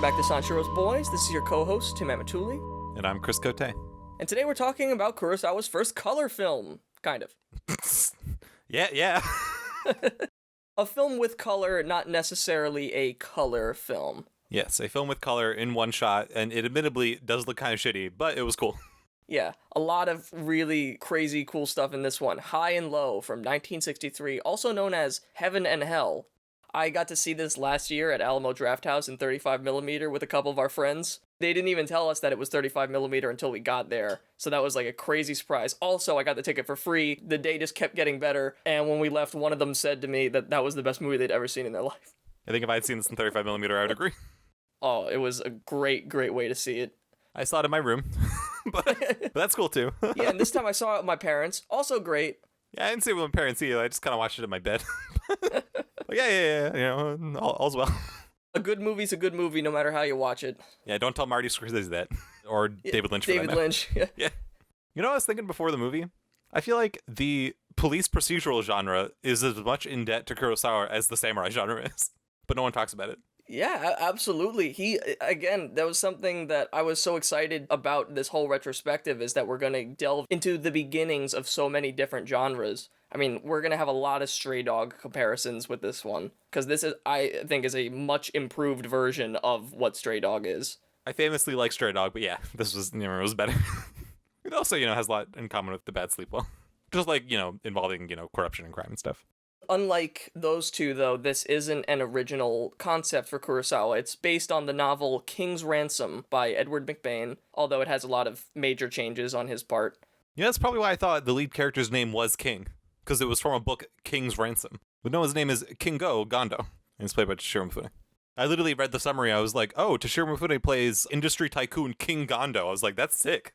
back to Sanshiro's Boys. This is your co-host, Tim Amatuli. And I'm Chris Cote. And today we're talking about Kurosawa's first color film. Kind of. Yeah. A film with color, not necessarily a color film. Yes, a film with color in one shot, and it admittedly does look kind of shitty, but it was cool. Yeah, a lot of really crazy cool stuff in this one. High and Low from 1963, also known as Heaven and Hell. I got to see this last year at Alamo Drafthouse in 35mm with a couple of our friends. They didn't even tell us that it was 35mm until we got there, so that was like a crazy surprise. Also, I got the ticket for free. The day just kept getting better, and when we left, one of them said to me that that was the best movie they'd ever seen in their life. I think if I'd seen this in 35mm, I would agree. Oh, it was a great way to see it. I saw it in my room, but that's cool too. Yeah, and this time I saw it with my parents. Also great. Yeah, I didn't see it with my parents either. I just kind of watched it in my bed. But yeah, you know, all's well. A good movie's a good movie no matter how you watch it. Yeah, don't tell Marty Scorsese that. Or David Lynch for that matter. David Lynch, yeah. Yeah. You know what I was thinking before the movie? I feel like the police procedural genre is as much in debt to Kurosawa as the samurai genre is. But no one talks about it. Yeah, absolutely. Again, that was something that I was so excited about this whole retrospective, is that we're going to delve into the beginnings of so many different genres. I mean, we're going to have a lot of Stray Dog comparisons with this one, because this is, I think, is a much improved version of what Stray Dog is. I famously like Stray Dog, but yeah, this was, it was better. It also, has a lot in common with The Bad Sleep Well. Just like, involving, corruption and crime and stuff. Unlike those two, though, this isn't an original concept for Kurosawa. It's based on the novel King's Ransom by Edward McBain, although it has a lot of major changes on his part. Yeah, that's probably why I thought the lead character's name was King, because it was from a book, King's Ransom. But no, his name is Kingo Gondo, and it's played by Toshiro Mifune. I literally read the summary, I was like, oh, Toshiro Mifune plays industry tycoon King Gondo. I was like, that's sick.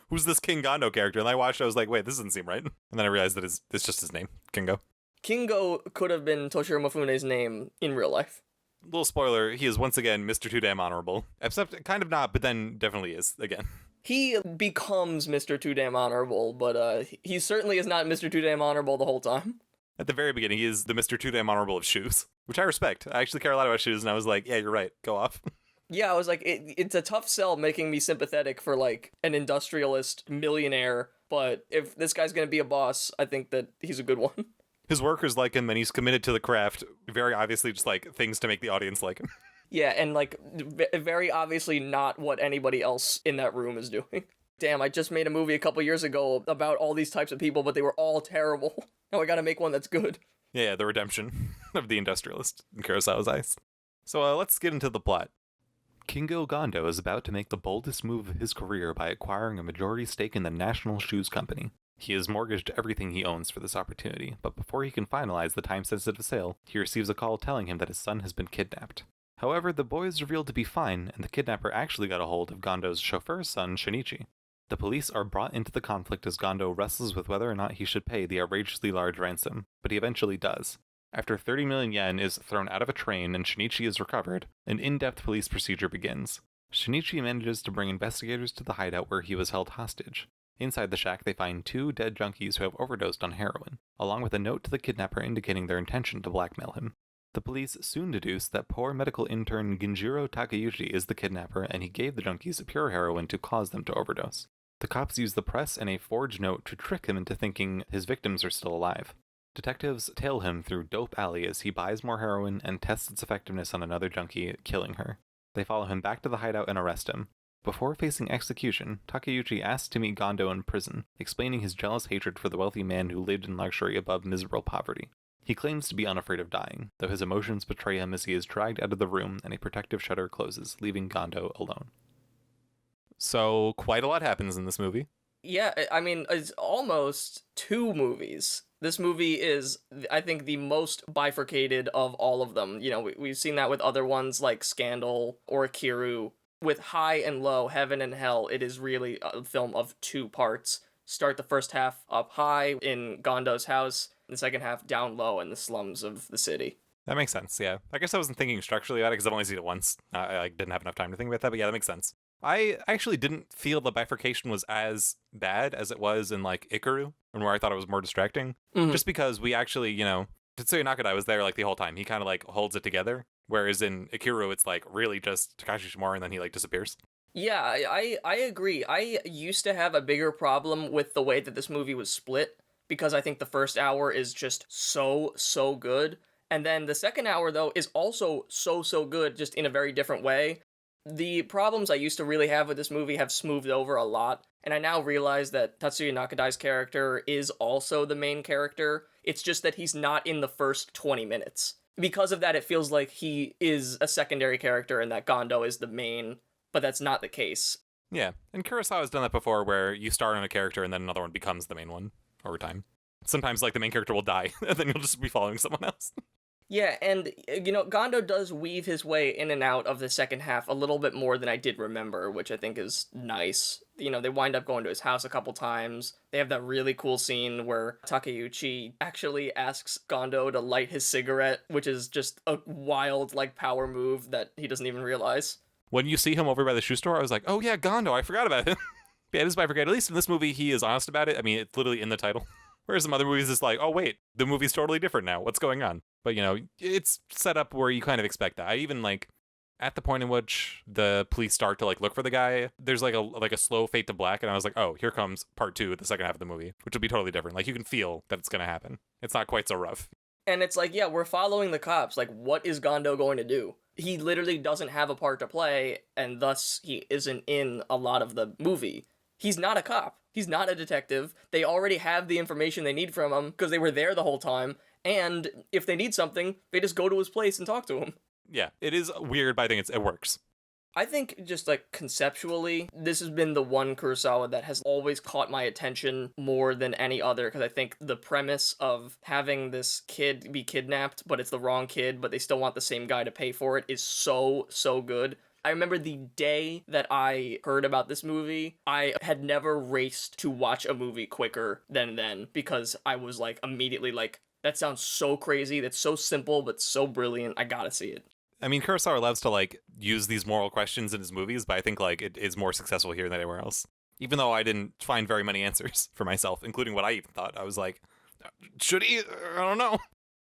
Who's this King Gondo character? And I watched it, I was like, wait, this doesn't seem right. And then I realized that it's just his name, Kingo. Kingo could have been Toshiro Mifune's name in real life. Little spoiler, he is once again Mr. Too Damn Honorable. Except kind of not, but then definitely is, again. He becomes Mr. Too Damn Honorable, but he certainly is not Mr. Too Damn Honorable the whole time. At the very beginning, he is the Mr. Too Damn Honorable of shoes, which I respect. I actually care a lot about shoes, and I was like, yeah, you're right, go off. Yeah, I was like, it's a tough sell making me sympathetic for, like, an industrialist millionaire, but if this guy's gonna be a boss, I think that he's a good one. His workers like him, and he's committed to the craft. Very obviously just, like, things to make the audience like him. Yeah, and, like, very obviously not what anybody else in that room is doing. Damn, I just made a movie a couple years ago about all these types of people, but they were all terrible. Now I gotta make one that's good. Yeah, the redemption of the industrialist in Kurosawa's eyes. So let's get into the plot. Kingo Gondo is about to make the boldest move of his career by acquiring a majority stake in the National Shoes Company. He has mortgaged everything he owns for this opportunity, but before he can finalize the time-sensitive sale, he receives a call telling him that his son has been kidnapped. However, the boy is revealed to be fine, and the kidnapper actually got a hold of Gondo's chauffeur's son, Shinichi. The police are brought into the conflict as Gondo wrestles with whether or not he should pay the outrageously large ransom, but he eventually does. After 30 million yen is thrown out of a train and Shinichi is recovered, an in-depth police procedure begins. Shinichi manages to bring investigators to the hideout where he was held hostage. Inside the shack, they find 2 dead junkies who have overdosed on heroin, along with a note to the kidnapper indicating their intention to blackmail him. The police soon deduce that poor medical intern Ginjiro Takeuchi is the kidnapper, and he gave the junkies pure heroin to cause them to overdose. The cops use the press and a forged note to trick him into thinking his victims are still alive. Detectives tail him through Dope Alley as he buys more heroin and tests its effectiveness on another junkie, killing her. They follow him back to the hideout and arrest him. Before facing execution, Takeuchi asks to meet Gondo in prison, explaining his jealous hatred for the wealthy man who lived in luxury above miserable poverty. He claims to be unafraid of dying, though his emotions betray him as he is dragged out of the room and a protective shutter closes, leaving Gondo alone. So, quite a lot happens in this movie. Yeah, I mean, it's almost 2 movies. This movie is, I think, the most bifurcated of all of them. You know, we've seen that with other ones like Scandal or Akira. With High and Low, Heaven and Hell, it is really a film of 2 parts. Start the first half up high in Gondo's house, and the second half down low in the slums of the city. That makes sense, yeah. I guess I wasn't thinking structurally about it because I've only seen it once. I didn't have enough time to think about that, but yeah, that makes sense. I actually didn't feel the bifurcation was as bad as it was in, like, Ikaru, and where I thought it was more distracting. Mm-hmm. Just because we actually, Tetsuya Nakadai was there, like, the whole time. He kind of, like, holds it together. Whereas in Akira, it's like really just Takashi Shimura and then he like disappears. Yeah, I agree. I used to have a bigger problem with the way that this movie was split because I think the first hour is just so good. And then the second hour, though, is also so good, just in a very different way. The problems I used to really have with this movie have smoothed over a lot, and I now realize that Tatsuya Nakadai's character is also the main character. It's just that he's not in the first 20 minutes. Because of that, it feels like he is a secondary character and that Gondo is the main, but that's not the case. Yeah, and Kurosawa's done that before where you start on a character and then another one becomes the main one over time. Sometimes, like, the main character will die, and then you'll just be following someone else. Yeah, and, Gondo does weave his way in and out of the second half a little bit more than I did remember, which I think is nice. They wind up going to his house a couple times. They have that really cool scene where Takeuchi actually asks Gondo to light his cigarette, which is just a wild, power move that he doesn't even realize. When you see him over by the shoe store, I was like, oh yeah, Gondo, I forgot about him. Yeah, it is by forget. At least in this movie, he is honest about it. I mean, it's literally in the title. Whereas some other movies, it's like, oh wait, the movie's totally different now. What's going on? But, it's set up where you kind of expect that. I even, at the point in which the police start to, look for the guy, there's, a slow fade to black, and I was like, oh, here comes part 2 of the second half of the movie, which will be totally different. You can feel that it's going to happen. It's not quite so rough. And it's like, yeah, we're following the cops. What is Gondo going to do? He literally doesn't have a part to play, and thus he isn't in a lot of the movie. He's not a cop. He's not a detective. They already have the information they need from him because they were there the whole time. And if they need something, they just go to his place and talk to him. Yeah, it is weird, but I think it works. I think just conceptually, this has been the one Kurosawa that has always caught my attention more than any other, because I think the premise of having this kid be kidnapped, but it's the wrong kid, but they still want the same guy to pay for it, is so good. I remember the day that I heard about this movie, I had never raced to watch a movie quicker than then, because I was immediately that sounds so crazy, that's so simple, but so brilliant, I gotta see it. I mean, Kurosawa loves to, use these moral questions in his movies, but I think, it is more successful here than anywhere else. Even though I didn't find very many answers for myself, including what I even thought. I was like, should he? I don't know.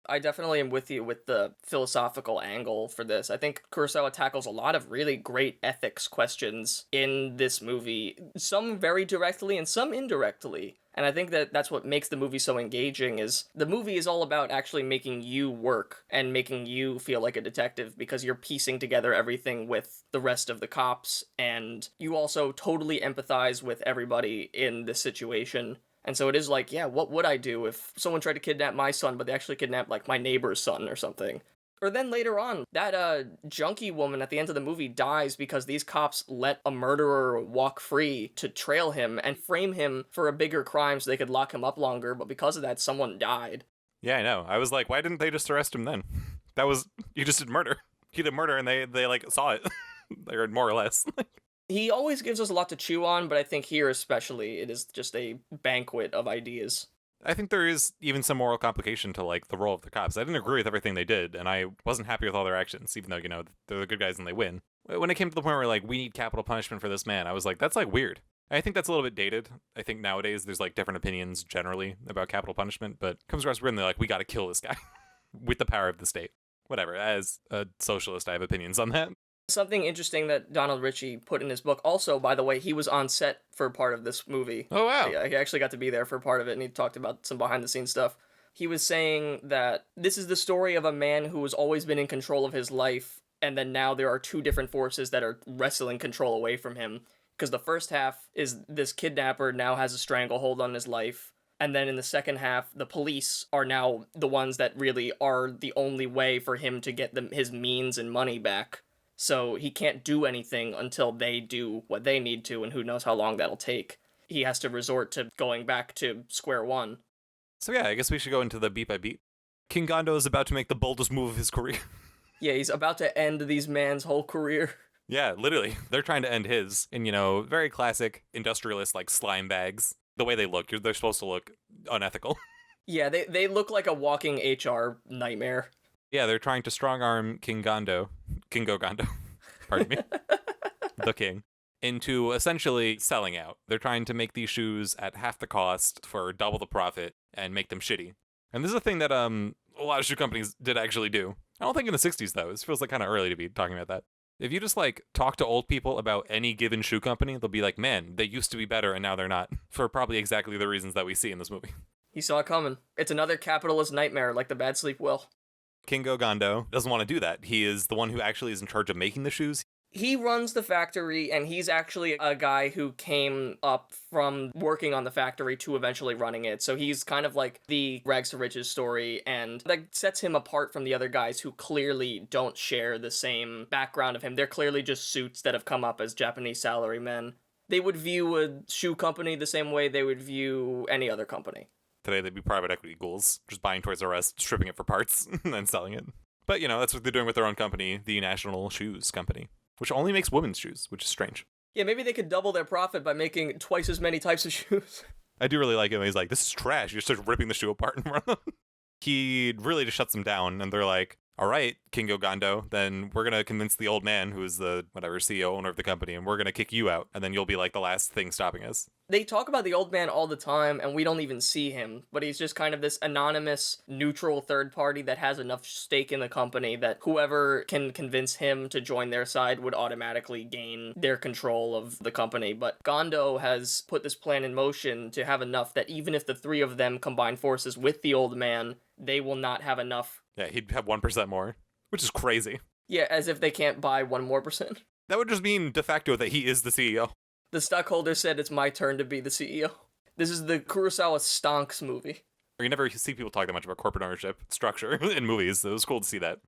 I definitely am with you with the philosophical angle for this. I think Kurosawa tackles a lot of really great ethics questions in this movie, some very directly and some indirectly. And I think that that's what makes the movie so engaging, is the movie is all about actually making you work and making you feel like a detective, because you're piecing together everything with the rest of the cops, and you also totally empathize with everybody in this situation. And so it is yeah, what would I do if someone tried to kidnap my son, but they actually kidnapped my neighbor's son or something? Or then later on, that junkie woman at the end of the movie dies because these cops let a murderer walk free to trail him and frame him for a bigger crime so they could lock him up longer, but because of that, someone died. Yeah, I know. I was like, why didn't they just arrest him then? You just did murder. He did murder and they saw it. Or more or less. He always gives us a lot to chew on, but I think here especially, it is just a banquet of ideas. I think there is even some moral complication to the role of the cops. I didn't agree with everything they did, and I wasn't happy with all their actions, even though, they're the good guys and they win. When it came to the point where we need capital punishment for this man, I was like, that's weird. I think that's a little bit dated. I think nowadays there's different opinions generally about capital punishment, but it comes across weird and they're we gotta kill this guy with the power of the state. Whatever, as a socialist, I have opinions on that. Something interesting that Donald Ritchie put in his book, also, by the way, he was on set for part of this movie. Oh, wow. Yeah, he actually got to be there for part of it, and he talked about some behind-the-scenes stuff. He was saying that this is the story of a man who has always been in control of his life, and then now there are two different forces that are wrestling control away from him. Because the first half is this kidnapper now has a stranglehold on his life, and then in the second half, the police are now the ones that really are the only way for him to get his means and money back. So he can't do anything until they do what they need to, and who knows how long that'll take. He has to resort to going back to square one. So yeah, I guess we should go into the beat by beat. King Gondo is about to make the boldest move of his career. Yeah, he's about to end these man's whole career. Yeah, literally. They're trying to end his in, very classic industrialist, slime bags. The way they look, they're supposed to look unethical. Yeah, they look like a walking HR nightmare. Yeah, they're trying to strong-arm Kingo Gondo, pardon me, the king, into essentially selling out. They're trying to make these shoes at half the cost for double the profit and make them shitty. And this is a thing that a lot of shoe companies did actually do. I don't think in the 60s, though. This feels like kind of early to be talking about that. If you just, like, talk to old people about any given shoe company, they'll be like, man, they used to be better and now they're not. For probably exactly the reasons that we see in this movie. He saw it coming. It's another capitalist nightmare like the Bad Sleep Will. Kingo Gondo doesn't want to do that. He is the one who actually is in charge of making the shoes. He runs the factory, and he's actually a guy who came up from working on the factory to eventually running it. So he's kind of like the rags to riches story, and that sets him apart from the other guys who clearly don't share the same background of him. They're clearly just suits that have come up as Japanese salarymen. They would view a shoe company the same way they would view any other company. Today they'd be private equity ghouls, just buying Toys R Us, stripping it for parts, and then selling it. But, that's what they're doing with their own company, the National Shoes Company, which only makes women's shoes, which is strange. Yeah, maybe they could double their profit by making twice as many types of shoes. I do really like him. He's like, this is trash. You just start ripping the shoe apart in front of them. He really just shuts them down, and they're like, all right, Kingo Gondo, then we're going to convince the old man, who is the, CEO, owner of the company, and we're going to kick you out, and then you'll be like the last thing stopping us. They talk about the old man all the time, and we don't even see him, but he's just kind of this anonymous, neutral third party that has enough stake in the company that whoever can convince him to join their side would automatically gain their control of the company. But Gondo has put this plan in motion to have enough that even if the three of them combine forces with the old man, they will not have enough. Yeah, he'd have 1% more, which is crazy. Yeah, as if they can't buy 1% more. That would just mean de facto that he is the CEO. The stockholder said it's my turn to be the CEO. This is the Kurosawa stonks movie. You never see people talk that much about corporate ownership structure in movies, so it was cool to see that.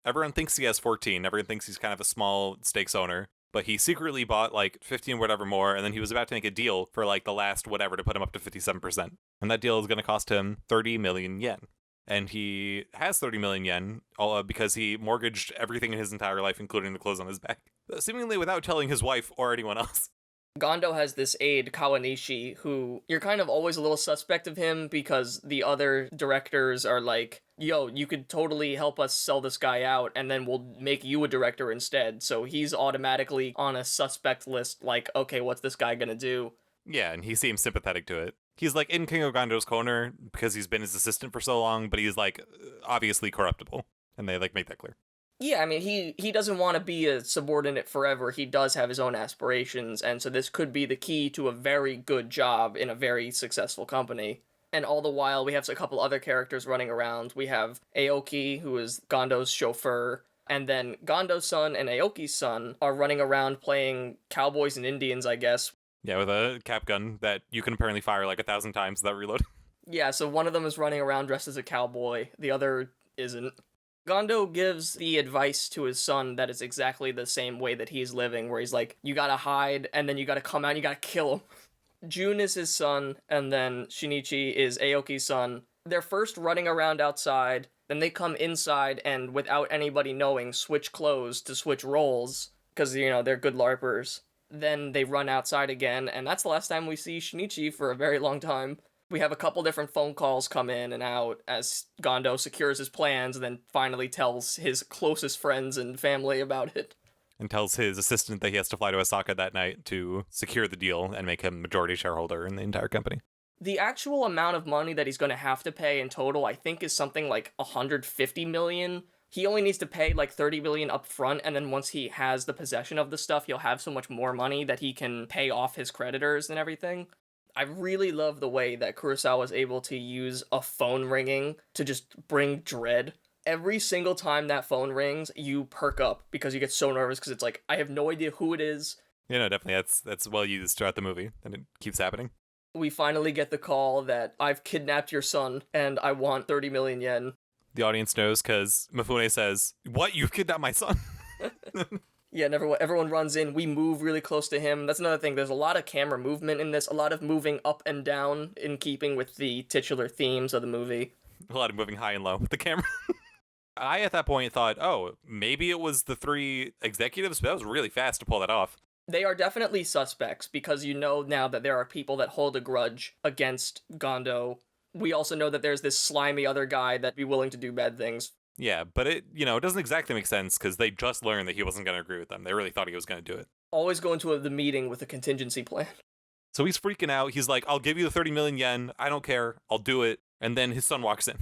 Everyone thinks he has 14, everyone thinks he's kind of a small stakes owner, but he secretly bought like 15 whatever more, and then he was about to make a deal for like the last whatever to put him up to 57%. And that deal is going to cost him 30 million yen. And he has 30 million yen because he mortgaged everything in his entire life, including the clothes on his back, seemingly without telling his wife or anyone else. Gondo has this aide, Kawanishi, who you're kind of always a little suspect of him because the other directors are like, yo, you could totally help us sell this guy out and then we'll make you a director instead. So he's automatically on a suspect list like, okay, what's this guy gonna do? Yeah, and he seems sympathetic to it. He's like in Kingo Gondo's corner because he's been his assistant for so long, but he's like obviously corruptible. And they like make that clear. Yeah, I mean, he doesn't want to be a subordinate forever. He does have his own aspirations, and so this could be the key to a very good job in a very successful company. And all the while, we have a couple other characters running around. We have Aoki, who is Gondo's chauffeur, and then Gondo's son and Aoki's son are running around playing cowboys and Indians, I guess. Yeah, with a cap gun that you can apparently fire like 1,000 times without reload. Yeah, so one of them is running around dressed as a cowboy, the other isn't. Gondo gives the advice to his son that is exactly the same way that he's living, where he's like, you gotta hide, and then you gotta come out and you gotta kill him. Jun is his son, and then Shinichi is Aoki's son. They're first running around outside, then they come inside and, without anybody knowing, switch clothes to switch roles, because, they're good LARPers. Then they run outside again, and that's the last time we see Shinichi for a very long time. We have a couple different phone calls come in and out as Gondo secures his plans and then finally tells his closest friends and family about it. And tells his assistant that he has to fly to Osaka that night to secure the deal and make him majority shareholder in the entire company. The actual amount of money that he's going to have to pay in total, I think, is something like 150 million. He only needs to pay like 30 million up front, and then once he has the possession of the stuff, he'll have so much more money that he can pay off his creditors and everything. I really love the way that Kurosawa is able to use a phone ringing to just bring dread. Every single time that phone rings, you perk up because you get so nervous because it's like, I have no idea who it is. Definitely. That's well used throughout the movie, and it keeps happening. We finally get the call that I've kidnapped your son and I want 30 million yen. The audience knows because Mifune says, what? You kidnapped my son? Yeah, and everyone runs in. We move really close to him. That's another thing. There's a lot of camera movement in this, a lot of moving up and down in keeping with the titular themes of the movie. A lot of moving high and low with the camera. I, at that point, thought, oh, maybe it was the three executives, but that was really fast to pull that off. They are definitely suspects because you know now that there are people that hold a grudge against Gondo. We also know that there's this slimy other guy that'd be willing to do bad things. Yeah, but it doesn't exactly make sense because they just learned that he wasn't going to agree with them. They really thought he was going to do it. Always go into the meeting with a contingency plan. So he's freaking out. He's like, I'll give you the 30 million yen. I don't care. I'll do it. And then his son walks in.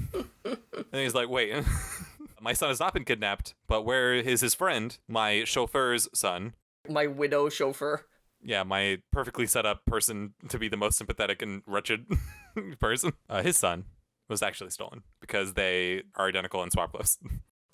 And he's like, wait, my son has not been kidnapped, but where is his friend, my chauffeur's son? My widow chauffeur. Yeah, my perfectly set up person to be the most sympathetic and wretched person. His son was actually stolen because they are identical and swap clothes.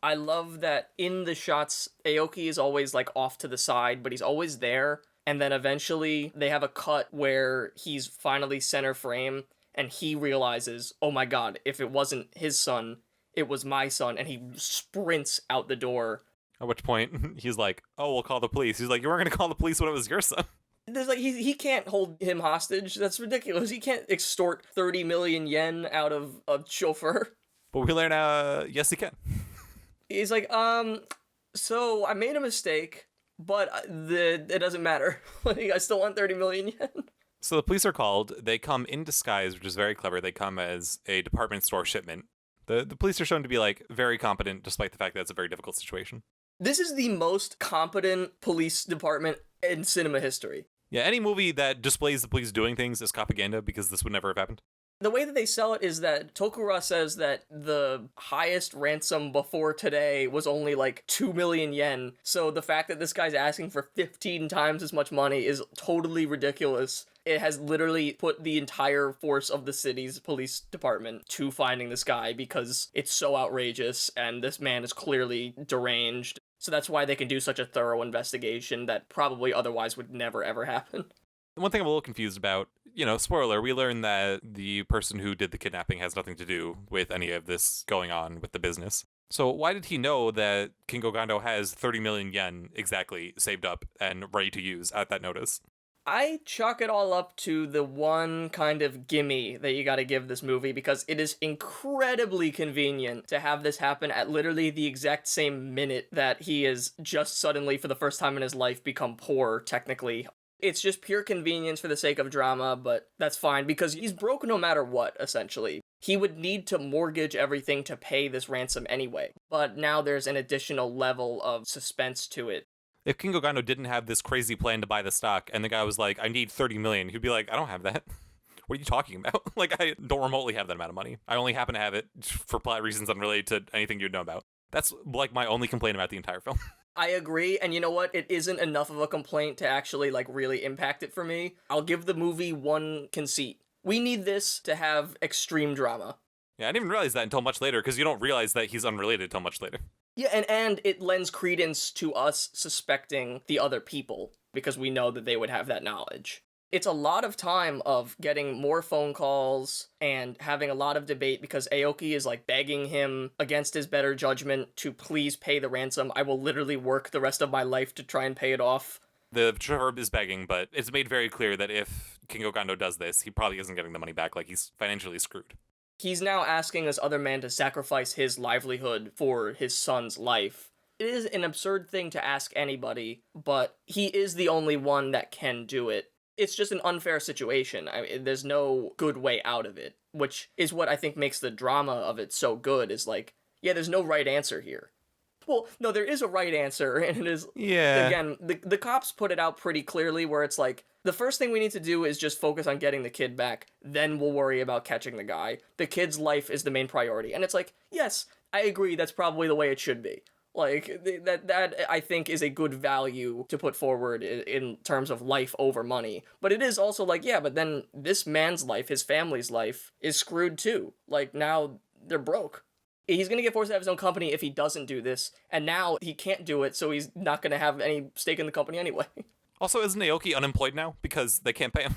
I love that in the shots, Aoki is always like off to the side, but he's always there. And then eventually they have a cut where he's finally center frame and he realizes, oh my god, if it wasn't his son, it was my son. And he sprints out the door. At which point he's like, oh, we'll call the police. He's like, you weren't going to call the police when it was your son. There's like he can't hold him hostage. That's ridiculous. He can't extort 30 million yen out of a chauffeur. But we learn, yes, he can. He's like, so I made a mistake, but it doesn't matter. I still want 30 million yen. So the police are called. They come in disguise, which is very clever. They come as a department store shipment. The police are shown to be like very competent, despite the fact that it's a very difficult situation. This is the most competent police department in cinema history. Yeah, any movie that displays the police doing things is propaganda because this would never have happened. The way that they sell it is that Tokura says that the highest ransom before today was only like 2 million yen. So the fact that this guy's asking for 15 times as much money is totally ridiculous. It has literally put the entire force of the city's police department to finding this guy because it's so outrageous and this man is clearly deranged. So that's why they can do such a thorough investigation that probably otherwise would never ever happen. One thing I'm a little confused about, spoiler, we learn that the person who did the kidnapping has nothing to do with any of this going on with the business. So why did he know that Kingo Gondo has 30 million yen exactly saved up and ready to use at that notice? I chalk it all up to the one kind of gimme that you gotta give this movie because it is incredibly convenient to have this happen at literally the exact same minute that he is just suddenly, for the first time in his life, become poor, technically. It's just pure convenience for the sake of drama, but that's fine because he's broke no matter what, essentially. He would need to mortgage everything to pay this ransom anyway, but now there's an additional level of suspense to it. If Kingo Gondo didn't have this crazy plan to buy the stock and the guy was like, I need 30 million, he'd be like, I don't have that. What are you talking about? Like, I don't remotely have that amount of money. I only happen to have it for plot reasons unrelated to anything you'd know about. That's like my only complaint about the entire film. I agree, and you know what? It isn't enough of a complaint to actually, really impact it for me. I'll give the movie one conceit. We need this to have extreme drama. Yeah, I didn't even realize that until much later, because you don't realize that he's unrelated until much later. Yeah, and it lends credence to us suspecting the other people, because we know that they would have that knowledge. It's a lot of time of getting more phone calls and having a lot of debate because Aoki is begging him against his better judgment to please pay the ransom. I will literally work the rest of my life to try and pay it off. The chauffeur is begging, but it's made very clear that if Kingo Gondo does this, he probably isn't getting the money back. He's financially screwed. He's now asking this other man to sacrifice his livelihood for his son's life. It is an absurd thing to ask anybody, but he is the only one that can do it. It's just an unfair situation. There's no good way out of it, which is what I think makes the drama of it so good, is there's no right answer here. Well, no, there is a right answer, and it is, again, the cops put it out pretty clearly, where it's the first thing we need to do is just focus on getting the kid back, then we'll worry about catching the guy. The kid's life is the main priority. And it's yes, I agree, that's probably the way it should be. That I think is a good value to put forward in terms of life over money. But it is also but then this man's life, his family's life, is screwed too. Now they're broke. He's going to get forced to have his own company if he doesn't do this. And now he can't do it, so he's not going to have any stake in the company anyway. Also, isn't Aoki unemployed now because they can't pay him?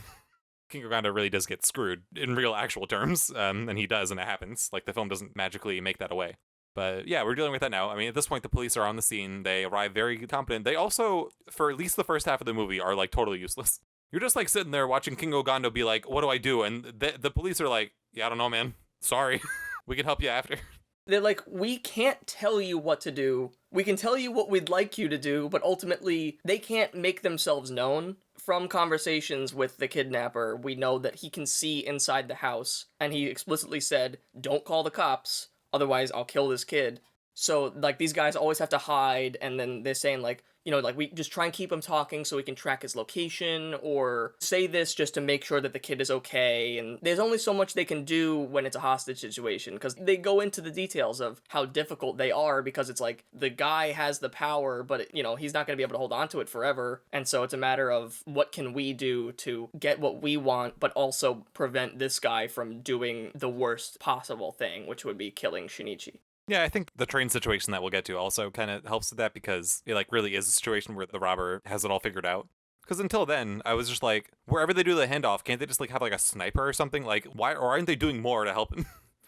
Kingo Gondo really does get screwed in real actual terms, and he does, and it happens. The film doesn't magically make that away. But yeah, we're dealing with that now. I mean, at this point, the police are on the scene. They arrive very competent. They also, for at least the first half of the movie, are totally useless. You're just sitting there watching Kingo Gondo be what do I do? And the police are yeah, I don't know, man. Sorry. We can help you after. They're we can't tell you what to do. We can tell you what we'd like you to do, but ultimately, they can't make themselves known. From conversations with the kidnapper, we know that he can see inside the house, and he explicitly said, don't call the cops. Otherwise, I'll kill this kid. So, like, these guys always have to hide, and then they're saying, like, like, we just try and keep him talking so we can track his location, or say this just to make sure that the kid is okay, and there's only so much they can do when it's a hostage situation, because they go into the details of how difficult they are, because it's like, the guy has the power, but, he's not going to be able to hold on to it forever, and so it's a matter of what can we do to get what we want, but also prevent this guy from doing the worst possible thing, which would be killing Shinichi. Yeah, I think the train situation that we'll get to also kind of helps with that, because it like really is a situation where the robber has it all figured out. Because until then, I was just like, wherever they do the handoff, can't they just like have like a sniper or something? Like, why, or aren't they doing more to help him?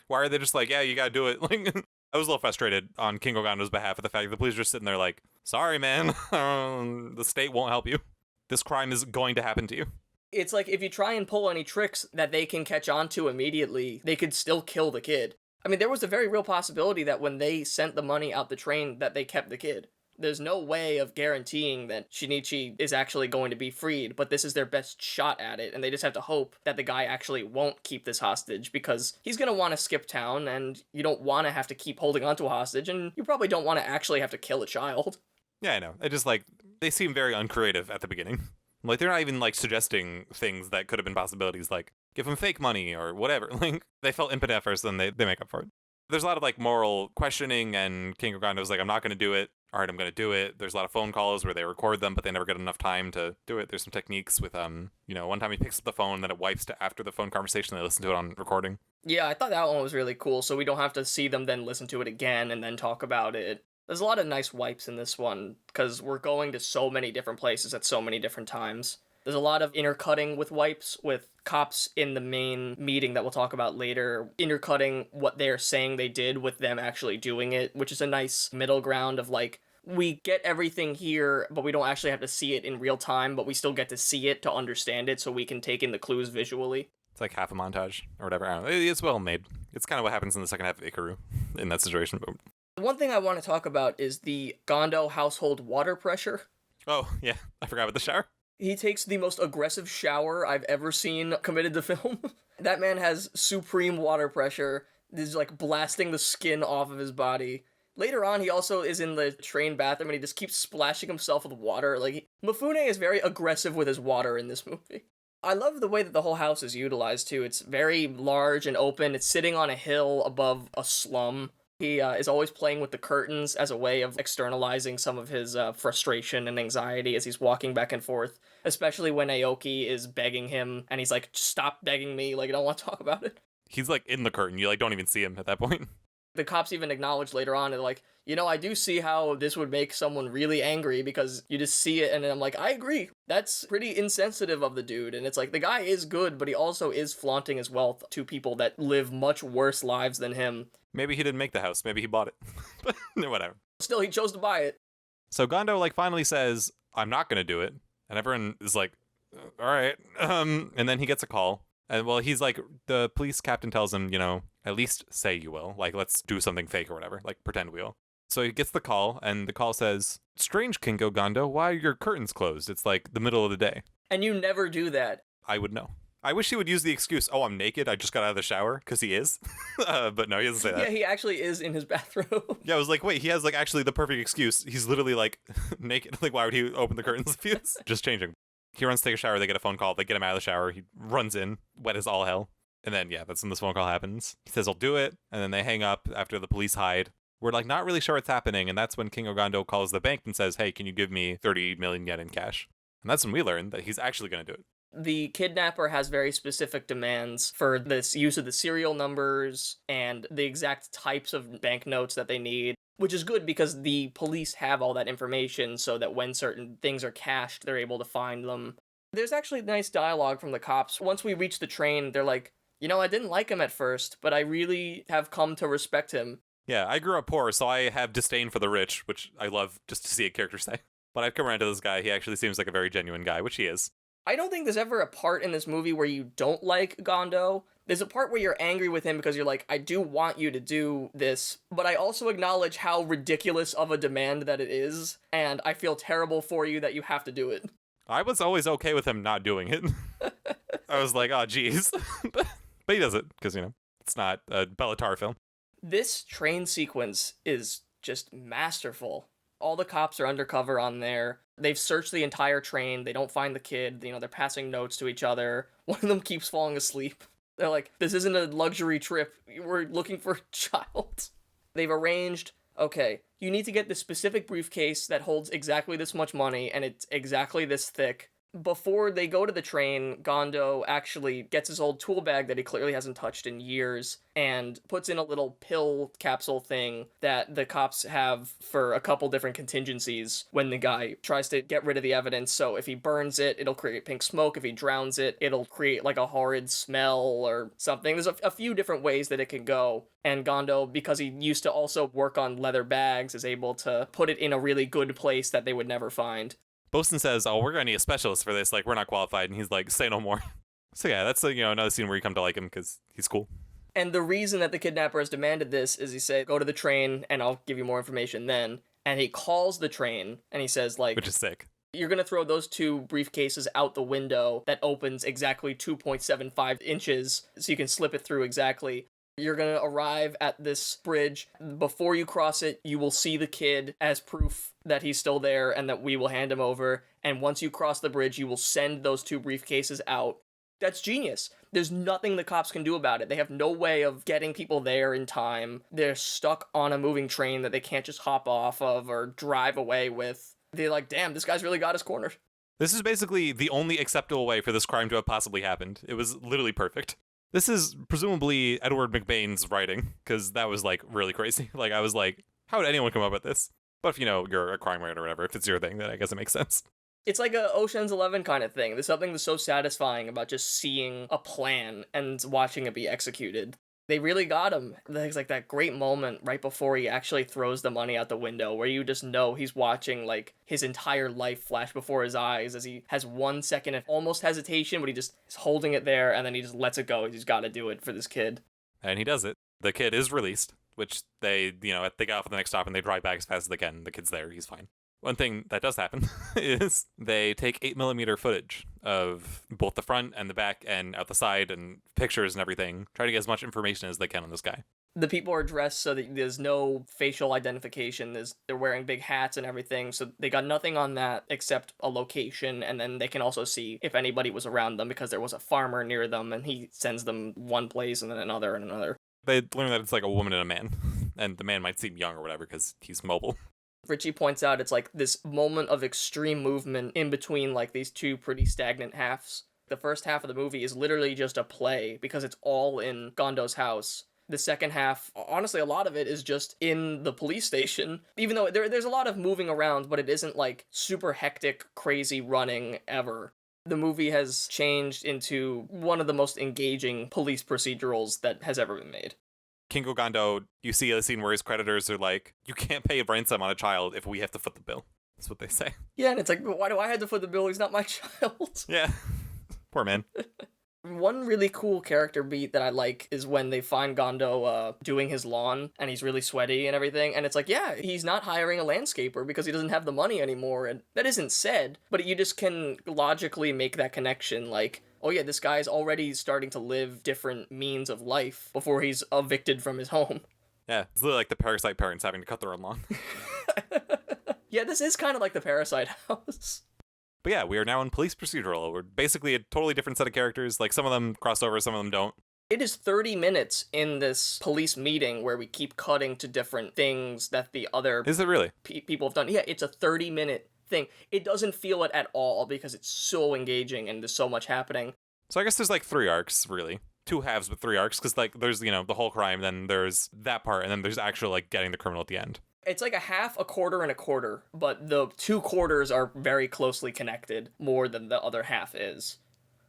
Why are they just like, yeah, you gotta do it? Like, I was a little frustrated on Kingo Gondo's behalf of the fact that the police are just sitting there like, sorry, man, the state won't help you. This crime is going to happen to you. It's like, if you try and pull any tricks that they can catch on to immediately, they could still kill the kid. I mean, there was a very real possibility that when they sent the money out the train that they kept the kid. There's no way of guaranteeing that Shinichi is actually going to be freed, but this is their best shot at it, and they just have to hope that the guy actually won't keep this hostage, because he's going to want to skip town, and you don't want to have to keep holding onto a hostage, and you probably don't want to actually have to kill a child. Yeah, I know. I just like, they seem very uncreative at the beginning. Like, they're not even like suggesting things that could have been possibilities, like give him fake money or whatever. Like, they felt impotent at first, then they make up for it. There's a lot of like moral questioning, and Kingo Gondo's like, I'm not going to do it. All right, I'm going to do it. There's a lot of phone calls where they record them, but they never get enough time to do it. There's some techniques with, one time he picks up the phone, then it wipes to after the phone conversation. They listen to it on recording. Yeah, I thought that one was really cool, so we don't have to see them then listen to it again and then talk about it. There's a lot of nice wipes in this one, because we're going to so many different places at so many different times. There's a lot of intercutting with wipes, with cops in the main meeting that we'll talk about later, intercutting what they're saying they did with them actually doing it, which is a nice middle ground of like, we get everything here, but we don't actually have to see it in real time, but we still get to see it to understand it so we can take in the clues visually. It's like half a montage or whatever. I don't know. It's well made. It's kind of what happens in the second half of Ikaru in that situation. But one thing I want to talk about is the Gondo household water pressure. Oh, yeah. I forgot about the shower. He takes the most aggressive shower I've ever seen committed to film. That man has supreme water pressure. He's like blasting the skin off of his body. Later on, he also is in the train bathroom and he just keeps splashing himself with water. Like, Mifune is very aggressive with his water in this movie. I love the way that the whole house is utilized, too. It's very large and open. It's sitting on a hill above a slum. He is always playing with the curtains as a way of externalizing some of his frustration and anxiety as he's walking back and forth, especially when Aoki is begging him, and he's like, stop begging me, like, I don't want to talk about it. He's, like, in the curtain. You, like, don't even see him at that point. The cops even acknowledge later on, and like, I do see how this would make someone really angry, because you just see it, and I'm like, I agree. That's pretty insensitive of the dude, and it's like, the guy is good, but he also is flaunting his wealth to people that live much worse lives than him. Maybe he didn't make the house. Maybe he bought it. But whatever. Still, he chose to buy it. So Gondo, like, finally says, I'm not going to do it. And everyone is like, all right. And then he gets a call. And, well, he's like, the police captain tells him, at least say you will. Like, let's do something fake or whatever. Like, pretend we will. So he gets the call, and the call says, strange, Kingo Gondo, why are your curtains closed? It's like the middle of the day. And you never do that. I would know. I wish he would use the excuse, oh, I'm naked, I just got out of the shower, because he is. But no, he doesn't say that. Yeah, he actually is in his bathroom. Yeah, I was like, wait, he has, like, actually the perfect excuse. He's literally, like, naked. Like, why would he open the curtains if he was just changing? He runs to take a shower, they get a phone call, they get him out of the shower, he runs in, wet as all hell. And then, yeah, that's when this phone call happens. He says, I'll do it, and then they hang up after the police hide. We're, like, not really sure what's happening, and that's when Kingo Gondo calls the bank and says, hey, can you give me 30 million yen in cash? And that's when we learn that he's actually going to do it. The kidnapper has very specific demands for this use of the serial numbers and the exact types of banknotes that they need, which is good because the police have all that information so that when certain things are cached, they're able to find them. There's actually nice dialogue from the cops. Once we reach the train, they're like, I didn't like him at first, but I really have come to respect him. Yeah, I grew up poor, so I have disdain for the rich, which I love just to see a character say. But I've come around to this guy. He actually seems like a very genuine guy, which he is. I don't think there's ever a part in this movie where you don't like Gondo. There's a part where you're angry with him because you're like, I do want you to do this, but I also acknowledge how ridiculous of a demand that it is, and I feel terrible for you that you have to do it. I was always okay with him not doing it. I was like, oh, geez. But he does it, because, it's not a Bellatar film. This train sequence is just masterful. All the cops are undercover on there. They've searched the entire train. They don't find the kid. You know, they're passing notes to each other. One of them keeps falling asleep. They're like, this isn't a luxury trip. We're looking for a child. They've arranged, okay, you need to get the specific briefcase that holds exactly this much money, and it's exactly this thick. Before they go to the train, Gondo actually gets his old tool bag that he clearly hasn't touched in years and puts in a little pill capsule thing that the cops have for a couple different contingencies when the guy tries to get rid of the evidence. So if he burns it, it'll create pink smoke. If he drowns it, it'll create like a horrid smell or something. There's a few different ways that it can go. And Gondo, because he used to also work on leather bags, is able to put it in a really good place that they would never find. Bosun says, oh, we're going to need a specialist for this. Like, we're not qualified. And he's like, say no more. So yeah, that's another scene where you come to like him because he's cool. And the reason that the kidnapper has demanded this is he said, go to the train and I'll give you more information then. And he calls the train and he says, like, which is sick. You're going to throw those 2 briefcases out the window that opens exactly 2.75 inches so you can slip it through exactly. You're going to arrive at this bridge. Before you cross it, you will see the kid as proof that he's still there and that we will hand him over. And once you cross the bridge, you will send those 2 briefcases out. That's genius. There's nothing the cops can do about it. They have no way of getting people there in time. They're stuck on a moving train that they can't just hop off of or drive away with. They're like, damn, this guy's really got us cornered. This is basically the only acceptable way for this crime to have possibly happened. It was literally perfect. This is presumably Edward McBain's writing, because that was, like, really crazy. Like, I was like, how would anyone come up with this? But if, you're a crime writer or whatever, if it's your thing, then I guess it makes sense. It's like a Ocean's 11 kind of thing. There's something that's so satisfying about just seeing a plan and watching it be executed. They really got him. There's like that great moment right before he actually throws the money out the window where you just know he's watching like his entire life flash before his eyes as he has 1 second of almost hesitation, but he just is holding it there and then he just lets it go. He's got to do it for this kid. And he does it. The kid is released, which they get off at the next stop and they drive back as fast as they can. The kid's there. He's fine. One thing that does happen is they take 8mm footage of both the front and the back and out the side and pictures and everything, try to get as much information as they can on this guy. The people are dressed so that there's no facial identification. They're wearing big hats and everything, so they got nothing on that except a location, and then they can also see if anybody was around them because there was a farmer near them, and he sends them one place and then another and another. They learn that it's like a woman and a man, and the man might seem young or whatever because he's mobile. Richie points out it's like this moment of extreme movement in between like these 2 pretty stagnant halves. The first half of the movie is literally just a play because it's all in Gondo's house. The second half, honestly, a lot of it is just in the police station. Even though there's a lot of moving around, but it isn't like super hectic, crazy running ever. The movie has changed into one of the most engaging police procedurals that has ever been made. Kingo Gondo, you see a scene where his creditors are like, you can't pay a ransom on a child if we have to foot the bill. That's what they say. Yeah, and it's like, why do I have to foot the bill? He's not my child. Yeah. Poor man. One really cool character beat that I like is when they find Gondo doing his lawn and he's really sweaty and everything. And it's like, yeah, he's not hiring a landscaper because he doesn't have the money anymore. And that isn't said, but you just can logically make that connection. Like, oh yeah, this guy's already starting to live different means of life before he's evicted from his home. Yeah, it's literally like the Parasite parents having to cut their own lawn. Yeah, this is kind of like the Parasite house. But yeah, we are now in police procedural. We're basically a totally different set of characters. Like, some of them cross over, some of them don't. It is 30 minutes in this police meeting where we keep cutting to different things that the other... Is it really? People have done. Yeah, it's a 30-minute thing. It doesn't feel it at all because it's so engaging and there's so much happening. So I guess there's like 3 arcs, really. 2 halves, but 3 arcs, because like there's, the whole crime, then there's that part, and then there's actually like getting the criminal at the end. It's like a half, a quarter, and a quarter, but the 2 quarters are very closely connected, more than the other half is.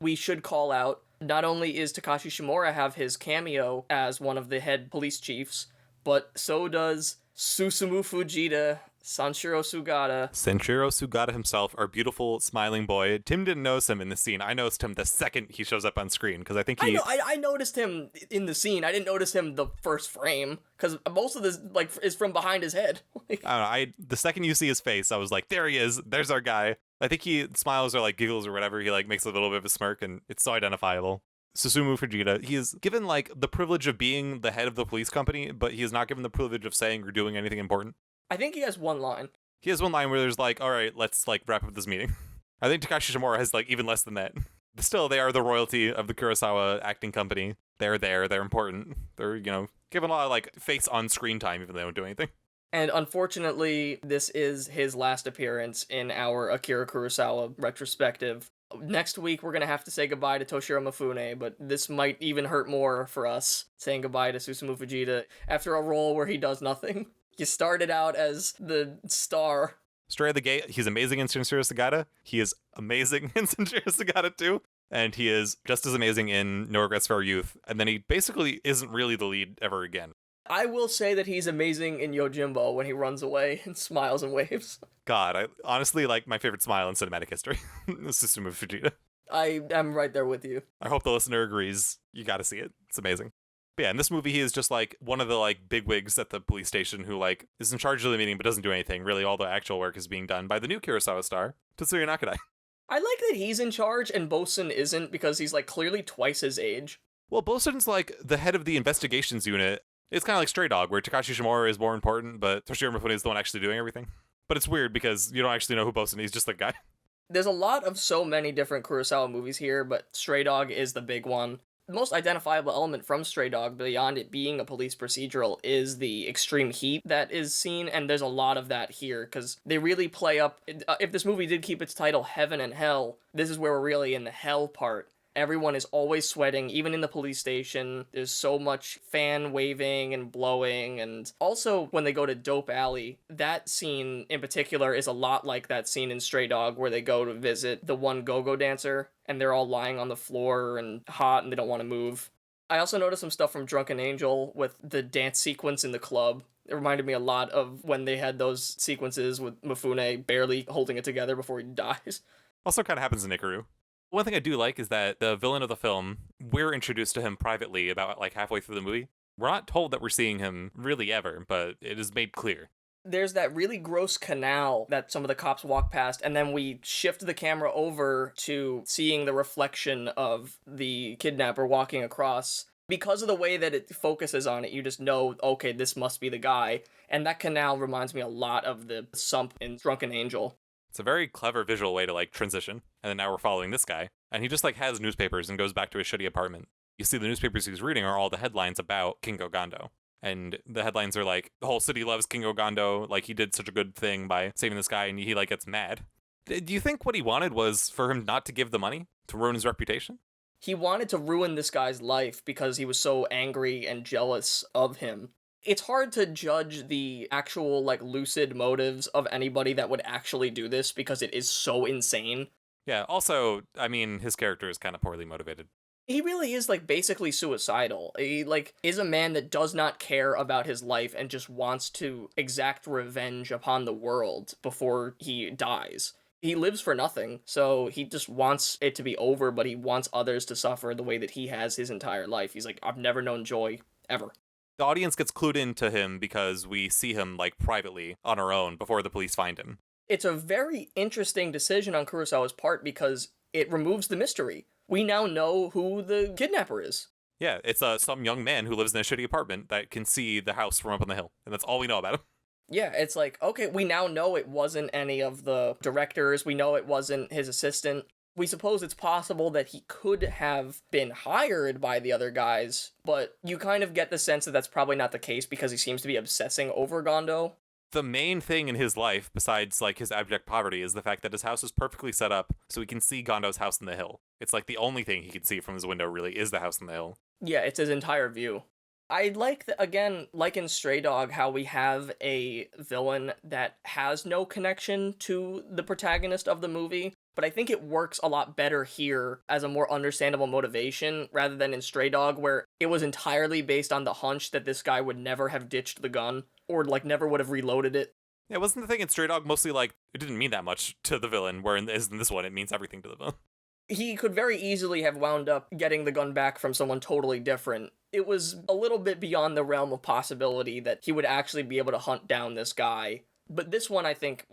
We should call out, not only is Takashi Shimura have his cameo as one of the head police chiefs, but so does Susumu Fujita, Sanshiro Sugata himself, our beautiful, smiling boy. Tim didn't notice him in the scene. I noticed him the second he shows up on screen, because I think he... I noticed him in the scene. I didn't notice him the first frame, because most of this, like, is from behind his head. I don't know, the second you see his face, I was like, there he is, there's our guy. I think he smiles or, like, giggles or whatever. He, like, makes a little bit of a smirk, and it's so identifiable. Susumu Fujita, he is given, like, the privilege of being the head of the police company, but he is not given the privilege of saying or doing anything important. I think he has one line. He has one line where there's like, all right, let's like wrap up this meeting. I think Takashi Shimura has like even less than that. But still, they are the royalty of the Kurosawa acting company. They're there. They're important. They're, given a lot of like face on screen time, even though they don't do anything. And unfortunately, this is his last appearance in our Akira Kurosawa retrospective. Next week, we're going to have to say goodbye to Toshiro Mifune, but this might even hurt more for us, saying goodbye to Susumu Fujita after a role where he does nothing. You started out as the star. Straight out the gate, he's amazing in Sanshiro Sagata. He is amazing in Sanshiro Sagata too. And he is just as amazing in No Regrets for Our Youth. And then he basically isn't really the lead ever again. I will say that he's amazing in Yojimbo when he runs away and smiles and waves. God, I honestly like my favorite smile in cinematic history. Susumu Fujita. I am right there with you. I hope the listener agrees. You gotta see it. It's amazing. But yeah, in this movie, he is just like one of the like bigwigs at the police station who like is in charge of the meeting but doesn't do anything. Really, all the actual work is being done by the new Kurosawa star, Tetsuya Nakadai. I like that he's in charge and Bosun isn't because he's like clearly twice his age. Well, Bosun's like the head of the investigations unit. It's kind of like Stray Dog, where Takashi Shimura is more important, but Toshiro Mifune is the one actually doing everything. But it's weird because you don't actually know who Bosun is, he's just the guy. There's a lot of so many different Kurosawa movies here, but Stray Dog is the big one. The most identifiable element from Stray Dog, beyond it being a police procedural, is the extreme heat that is seen, and there's a lot of that here, because they really play up... If this movie did keep its title Heaven and Hell, this is where we're really in the hell part. Everyone is always sweating, even in the police station. There's so much fan waving and blowing, and also when they go to Dope Alley, that scene in particular is a lot like that scene in Stray Dog where they go to visit the one go-go dancer, and they're all lying on the floor and hot and they don't want to move. I also noticed some stuff from Drunken Angel with the dance sequence in the club. It reminded me a lot of when they had those sequences with Mifune barely holding it together before he dies. Also kind of happens in Ikaru. One thing I do like is that the villain of the film, we're introduced to him privately about like halfway through the movie. We're not told that we're seeing him really ever, but it is made clear. There's that really gross canal that some of the cops walk past, and then we shift the camera over to seeing the reflection of the kidnapper walking across. Because of the way that it focuses on it, you just know, okay, this must be the guy. And that canal reminds me a lot of the sump in Drunken Angel. It's a very clever visual way to like transition. And then now we're following this guy. And he just like has newspapers and goes back to his shitty apartment. You see the newspapers he's reading are all the headlines about Kingo Gondo. And the headlines are like, the whole city loves Kingo Gondo. Like, he did such a good thing by saving this guy, and he like gets mad. Do you think what he wanted was for him not to give the money? To ruin his reputation? He wanted to ruin this guy's life because he was so angry and jealous of him. It's hard to judge the actual, like, lucid motives of anybody that would actually do this because it is so insane. Yeah, also, I mean, his character is kind of poorly motivated. He really is, like, basically suicidal. He, like, is a man that does not care about his life and just wants to exact revenge upon the world before he dies. He lives for nothing, so he just wants it to be over, but he wants others to suffer the way that he has his entire life. He's like, I've never known joy, ever. The audience gets clued into him because we see him, like, privately, on our own, before the police find him. It's a very interesting decision on Kurosawa's part because it removes the mystery. We now know who the kidnapper is. Yeah, it's some young man who lives in a shitty apartment that can see the house from up on the hill, and that's all we know about him. Yeah, it's like, okay, we now know it wasn't any of the directors, we know it wasn't his assistant. We suppose it's possible that he could have been hired by the other guys, but you kind of get the sense that that's probably not the case because he seems to be obsessing over Gondo. The main thing in his life, besides like his abject poverty, is the fact that his house is perfectly set up so he can see Gondo's house in the hill. It's like the only thing he can see from his window really is the house in the hill. Yeah, it's his entire view. I like, again, like in Stray Dog, how we have a villain that has no connection to the protagonist of the movie, but I think it works a lot better here as a more understandable motivation rather than in Stray Dog, where it was entirely based on the hunch that this guy would never have ditched the gun, or like never would have reloaded it. Yeah, wasn't the thing in Stray Dog mostly like, it didn't mean that much to the villain, where in this one it means everything to the villain? He could very easily have wound up getting the gun back from someone totally different. It was a little bit beyond the realm of possibility that he would actually be able to hunt down this guy. But this one, I think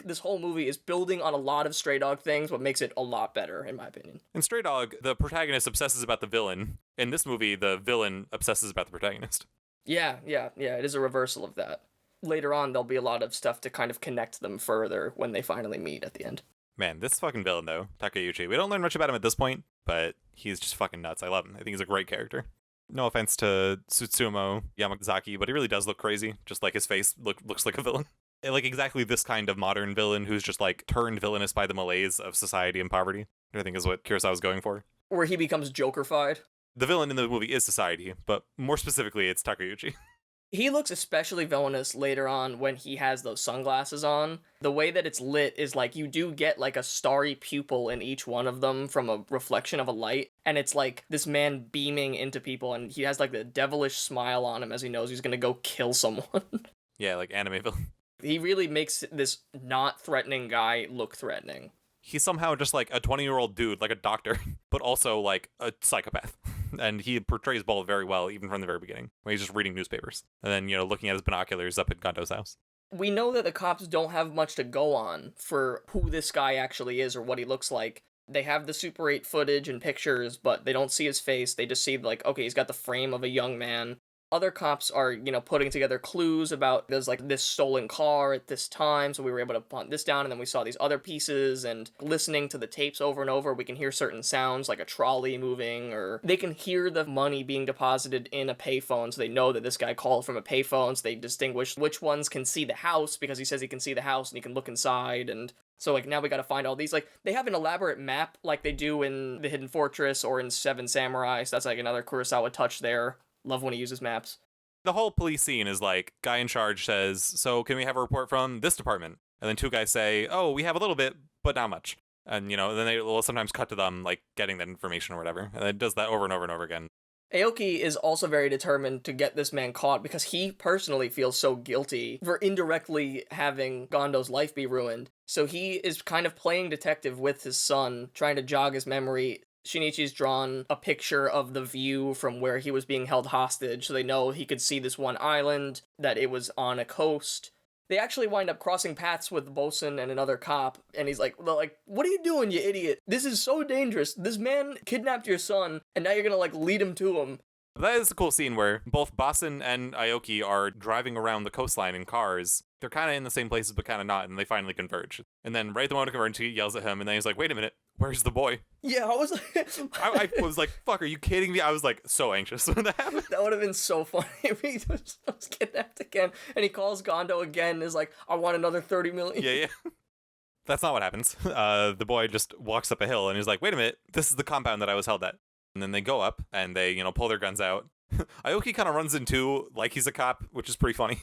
this whole movie is building on a lot of Stray Dog things, what makes it a lot better, in my opinion. In Stray Dog, the protagonist obsesses about the villain. In this movie, the villain obsesses about the protagonist. Yeah, it is a reversal of that. later on there'll be a lot of stuff to kind of connect them further when they finally meet at the end. Man, this fucking villain, though, Takeuchi, we don't learn much about him at this point, but he's just fucking nuts. I love him. I think he's a great character. No offense to Tsutsumo Yamazaki, but he really does look crazy. Just like his face looks like a villain. And like exactly this kind of modern villain who's just like turned villainous by the malaise of society and poverty, I think is what Kurosawa's going for. Where he becomes Joker-fied. The villain in the movie is society, but more specifically, it's Takeuchi. He looks especially villainous later on when he has those sunglasses on. The way that it's lit is like you do get like a starry pupil in each one of them from a reflection of a light. And it's like this man beaming into people, and he has like the devilish smile on him as he knows he's gonna go kill someone. Yeah, like anime villain. He really makes this not threatening guy look threatening. He's somehow just like a 20-year-old dude, like a doctor, but also like a psychopath. And he portrays both very well, even from the very beginning, when he's just reading newspapers. And then, looking at his binoculars up at Gondo's house. We know that the cops don't have much to go on for who this guy actually is or what he looks like. They have the Super 8 footage and pictures, but they don't see his face. They just see, like, okay, he's got the frame of a young man. Other cops are, putting together clues about there's like this stolen car at this time, so we were able to punt this down, and then we saw these other pieces, and listening to the tapes over and over, we can hear certain sounds like a trolley moving, or they can hear the money being deposited in a payphone, so they know that this guy called from a payphone, so they distinguish which ones can see the house, because he says he can see the house and he can look inside, and so, like, now we gotta find all these. Like, they have an elaborate map like they do in The Hidden Fortress or in Seven Samurai, so that's like another Kurosawa touch there. Love when he uses maps. The whole police scene is like, guy in charge says, so can we have a report from this department? And then two guys say, oh, we have a little bit, but not much. And, then they will sometimes cut to them, like, getting that information or whatever. And it does that over and over and over again. Aoki is also very determined to get this man caught because he personally feels so guilty for indirectly having Gondo's life be ruined. So he is kind of playing detective with his son, trying to jog his memory. Shinichi's drawn a picture of the view from where he was being held hostage, so they know he could see this one island, that it was on a coast. They actually wind up crossing paths with the bosun and another cop, and he's like, what are you doing, you idiot? This is so dangerous. This man kidnapped your son, and now you're gonna, lead him to him. That is a cool scene where both Bosun and Aoki are driving around the coastline in cars. They're kind of in the same places, but kind of not, and they finally converge. And then right at the moment of convergence, he yells at him, and then he's like, wait a minute, where's the boy? Yeah, I was like... I was like, fuck, are you kidding me? I was like, so anxious when that happened. That would have been so funny if he was kidnapped again, and he calls Gondo again and is like, I want another 30 million. Yeah. That's not what happens. The boy just walks up a hill, and he's like, wait a minute, this is the compound that I was held at. And then they go up, and they, pull their guns out. Aoki kind of runs in too, like he's a cop, which is pretty funny.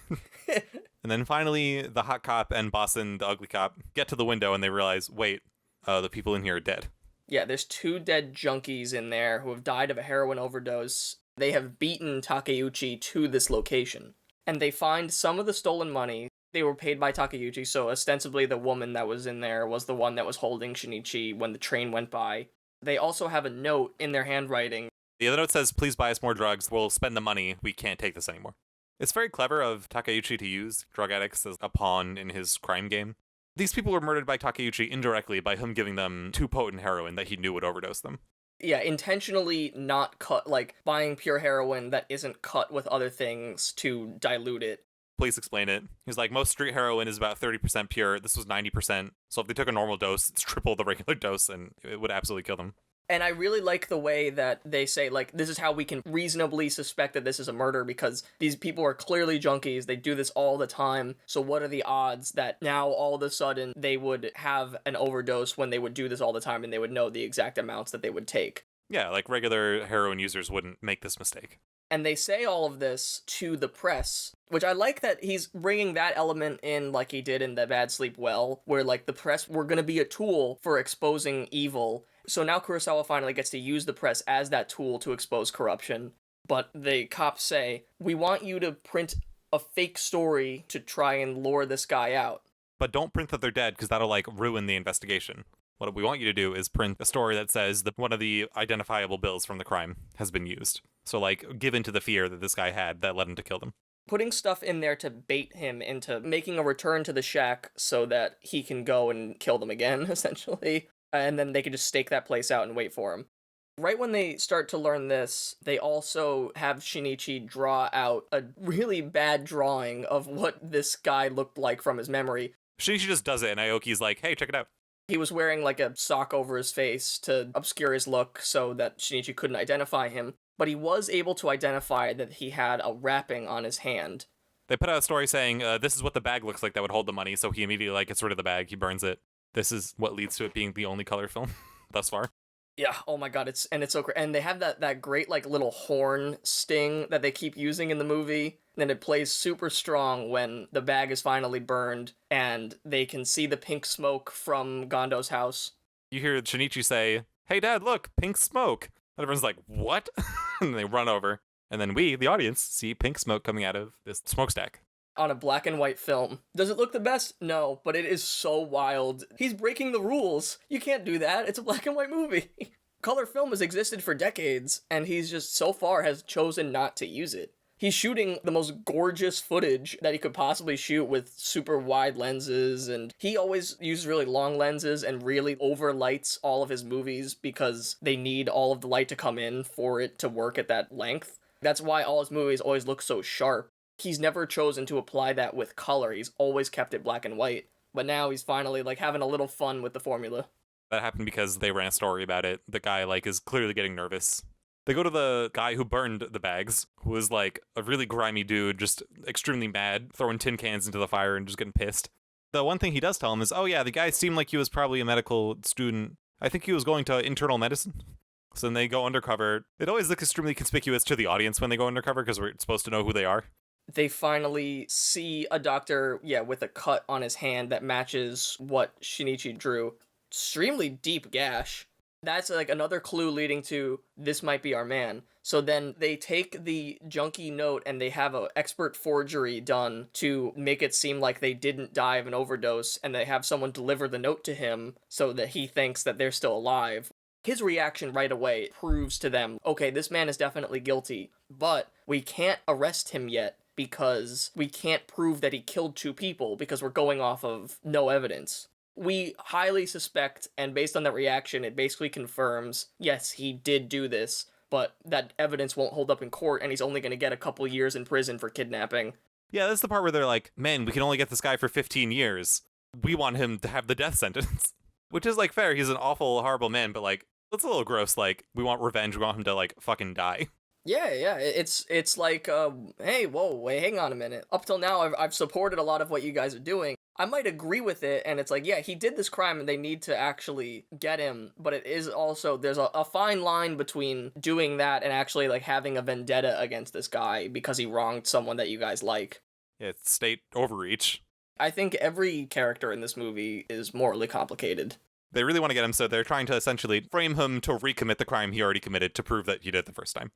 And then finally, the hot cop and Bosun, the ugly cop, get to the window, and they realize, wait, the people in here are dead. Yeah, there's 2 dead junkies in there who have died of a heroin overdose. They have beaten Takeuchi to this location. And they find some of the stolen money. They were paid by Takeuchi, so ostensibly the woman that was in there was the one that was holding Shinichi when the train went by. They also have a note in their handwriting. The other note says, please buy us more drugs. We'll spend the money. We can't take this anymore. It's very clever of Takeuchi to use drug addicts as a pawn in his crime game. These people were murdered by Takeuchi indirectly by him giving them too potent heroin that he knew would overdose them. Yeah, intentionally not cut, buying pure heroin that isn't cut with other things to dilute it. Please explain it. He's like, most street heroin is about 30% pure. This was 90%. So if they took a normal dose, it's triple the regular dose, and it would absolutely kill them. And I really like the way that they say, this is how we can reasonably suspect that this is a murder, because these people are clearly junkies. They do this all the time. So what are the odds that now all of a sudden they would have an overdose when they would do this all the time and they would know the exact amounts that they would take? Yeah, regular heroin users wouldn't make this mistake. And they say all of this to the press, which I like that he's bringing that element in like he did in The Bad Sleep Well, where the press were going to be a tool for exposing evil. So now Kurosawa finally gets to use the press as that tool to expose corruption. But the cops say, we want you to print a fake story to try and lure this guy out. But don't print that they're dead, because that'll ruin the investigation. What we want you to do is print a story that says that one of the identifiable bills from the crime has been used. So give in to the fear that this guy had that led him to kill them. Putting stuff in there to bait him into making a return to the shack so that he can go and kill them again, essentially. And then they can just stake that place out and wait for him. Right when they start to learn this, they also have Shinichi draw out a really bad drawing of what this guy looked like from his memory. She just does it, and Aoki's like, hey, check it out. He was wearing like a sock over his face to obscure his look so that Shinichi couldn't identify him, but he was able to identify that he had a wrapping on his hand. They put out a story saying, this is what the bag looks like that would hold the money, so he immediately gets rid of the bag, he burns it. This is what leads to it being the only color film thus far. Yeah, oh my god, it's so great. And they have that great like little horn sting that they keep using in the movie. And it plays super strong when the bag is finally burned and they can see the pink smoke from Gondo's house. You hear Shinichi say, hey dad, look, pink smoke. And everyone's like, what? And they run over. And then we, the audience, see pink smoke coming out of this smokestack. On a black and white film. Does it look the best? No, but it is so wild. He's breaking the rules. You can't do that. It's a black and white movie. Color film has existed for decades, and he's just so far has chosen not to use it. He's shooting the most gorgeous footage that he could possibly shoot with super wide lenses, and he always uses really long lenses and really overlights all of his movies because they need all of the light to come in for it to work at that length. That's why all his movies always look so sharp. He's never chosen to apply that with color. He's always kept it black and white. But now he's finally like having a little fun with the formula. That happened because they ran a story about it. The guy like is clearly getting nervous. They go to the guy who burned the bags, who was like a really grimy dude, just extremely mad, throwing tin cans into the fire and just getting pissed. The one thing he does tell him is, oh yeah, the guy seemed like he was probably a medical student. I think he was going to internal medicine. So then they go undercover. It always looks extremely conspicuous to the audience when they go undercover because we're supposed to know who they are. They finally see a doctor, with a cut on his hand that matches what Shinichi drew. Extremely deep gash. That's like another clue leading to this might be our man. So then they take the junky note and they have an expert forgery done to make it seem like they didn't die of an overdose, and they have someone deliver the note to him so that he thinks that they're still alive. His reaction right away proves to them, okay, this man is definitely guilty, but we can't arrest him yet because we can't prove that he killed two people because we're going off of no evidence. We highly suspect, and based on that reaction, it basically confirms, yes, he did do this, but that evidence won't hold up in court, and he's only going to get a couple years in prison for kidnapping. Yeah, that's the part where they're like, man, we can only get this guy for 15 years. We want him to have the death sentence. Which is, like, fair. He's an awful, horrible man, but, like, that's a little gross. Like, we want revenge. We want him to, like, fucking die. Yeah, it's like, hey, whoa, wait, hang on a minute. Up till now, I've supported a lot of what you guys are doing. I might agree with it, and it's like, yeah, he did this crime, and they need to actually get him, but it is also, there's a fine line between doing that and actually, like, having a vendetta against this guy because he wronged someone that you guys like. Yeah, it's state overreach. I think every character in this movie is morally complicated. They really want to get him, so they're trying to essentially frame him to recommit the crime he already committed to prove that he did it the first time.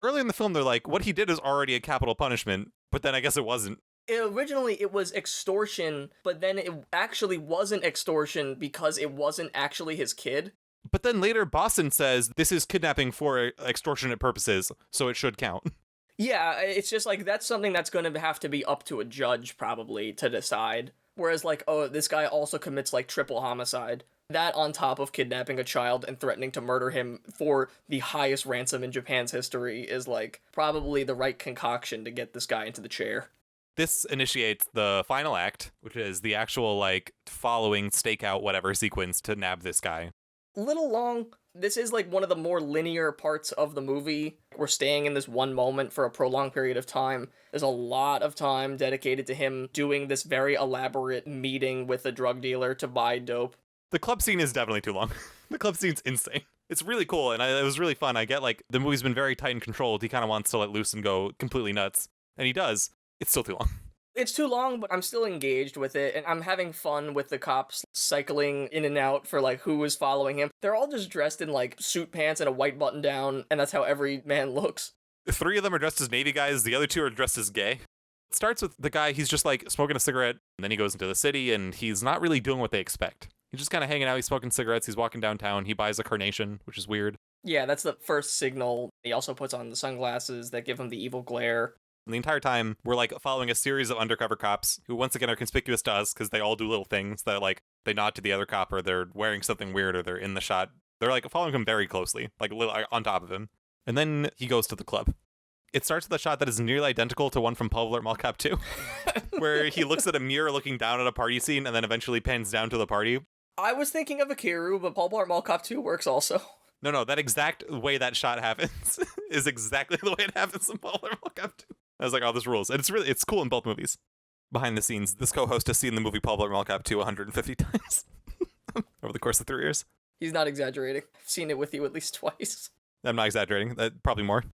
Earlier in the film, they're like, what he did is already a capital punishment, but then I guess it wasn't. Originally, it was extortion, but then it actually wasn't extortion because it wasn't actually his kid. But then later, Boston says this is kidnapping for extortionate purposes, so it should count. Yeah, it's just like, that's something that's going to have to be up to a judge, probably, to decide. Whereas, like, oh, this guy also commits, like, triple homicide. That on top of kidnapping a child and threatening to murder him for the highest ransom in Japan's history is, like, probably the right concoction to get this guy into the chair. This initiates the final act, which is the actual, like, following stakeout whatever sequence to nab this guy. Little long. This is, like, one of the more linear parts of the movie. We're staying in this one moment for a prolonged period of time. There's a lot of time dedicated to him doing this very elaborate meeting with a drug dealer to buy dope. The club scene is definitely too long. The club scene's insane. It's really cool, and it was really fun. I get, like, the movie's been very tight and controlled. He kind of wants to let loose and go completely nuts. And he does. It's still too long. It's too long, but I'm still engaged with it, and I'm having fun with the cops cycling in and out for, like, who is following him. They're all just dressed in, like, suit pants and a white button-down, and that's how every man looks. 3 of them are dressed as Navy guys. The other 2 are dressed as gay. It starts with the guy, he's just, like, smoking a cigarette, and then he goes into the city, and he's not really doing what they expect. He's just kind of hanging out, he's smoking cigarettes, he's walking downtown, he buys a carnation, which is weird. Yeah, that's the first signal. He also puts on the sunglasses that give him the evil glare. And the entire time, we're, like, following a series of undercover cops who, once again, are conspicuous to us because they all do little things that, like, they nod to the other cop or they're wearing something weird or they're in the shot. They're like following him very closely, like on top of him. And then he goes to the club. It starts with a shot that is nearly identical to one from Pulp Alert Mall Cop 2, where he looks at a mirror looking down at a party scene and then eventually pans down to the party. I was thinking of Akira, but Pulp Alert Mall Cop 2 works also. No, that exact way that shot happens is exactly the way it happens in Pulp Alert Mall Cop 2. I was like, oh, this rules. And it's cool in both movies. Behind the scenes, this co-host has seen the movie Pulp Alert Mall Cop 2 150 times over the course of 3 years. He's not exaggerating. I've seen it with you at least twice. I'm not exaggerating. Probably more.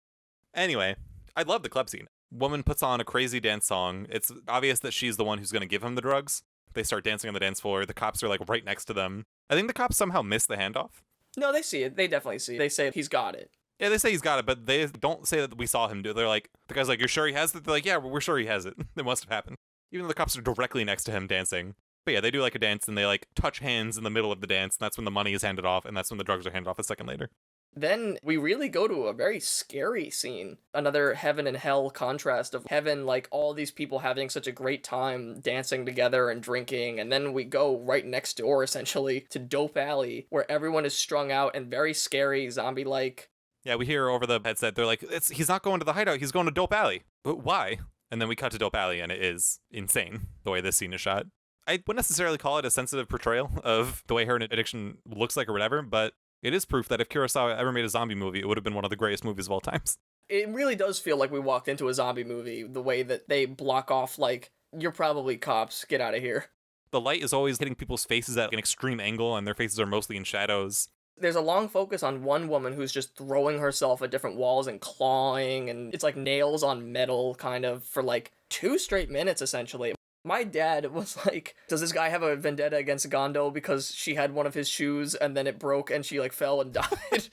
Anyway, I love the club scene. Woman puts on a crazy dance song. It's obvious that she's the one who's going to give him the drugs. They start dancing on the dance floor. The cops are like right next to them. I think the cops somehow miss the handoff. No, they see it. They definitely see it. They say he's got it. Yeah, they say he's got it, but they don't say that we saw him do it. They're like, the guy's like, you're sure he has it? They're like, yeah, we're sure he has it. It must have happened. Even though the cops are directly next to him dancing. But yeah, they do like a dance and they like touch hands in the middle of the dance. And that's when the money is handed off and that's when the drugs are handed off a second later. Then we really go to a very scary scene. Another heaven and hell contrast of heaven, like all these people having such a great time dancing together and drinking. And then we go right next door, essentially, to Dope Alley, where everyone is strung out and very scary, zombie-like. Yeah, we hear over the headset, they're like, he's not going to the hideout, he's going to Dope Alley. But why? And then we cut to Dope Alley, and it is insane, the way this scene is shot. I wouldn't necessarily call it a sensitive portrayal of the way her addiction looks like or whatever, but it is proof that if Kurosawa ever made a zombie movie, it would have been one of the greatest movies of all times. It really does feel like we walked into a zombie movie, the way that they block off, like, you're probably cops, get out of here. The light is always hitting people's faces at an extreme angle, and their faces are mostly in shadows. There's a long focus on one woman who's just throwing herself at different walls and clawing, and it's like nails on metal, kind of, for like 2 straight minutes, essentially. My dad was like, does this guy have a vendetta against Gondo because she had one of his shoes and then it broke and she like fell and died?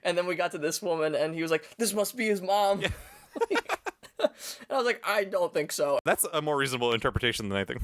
And then we got to this woman and he was like, this must be his mom. Yeah. And I was like, I don't think so. That's a more reasonable interpretation than I think.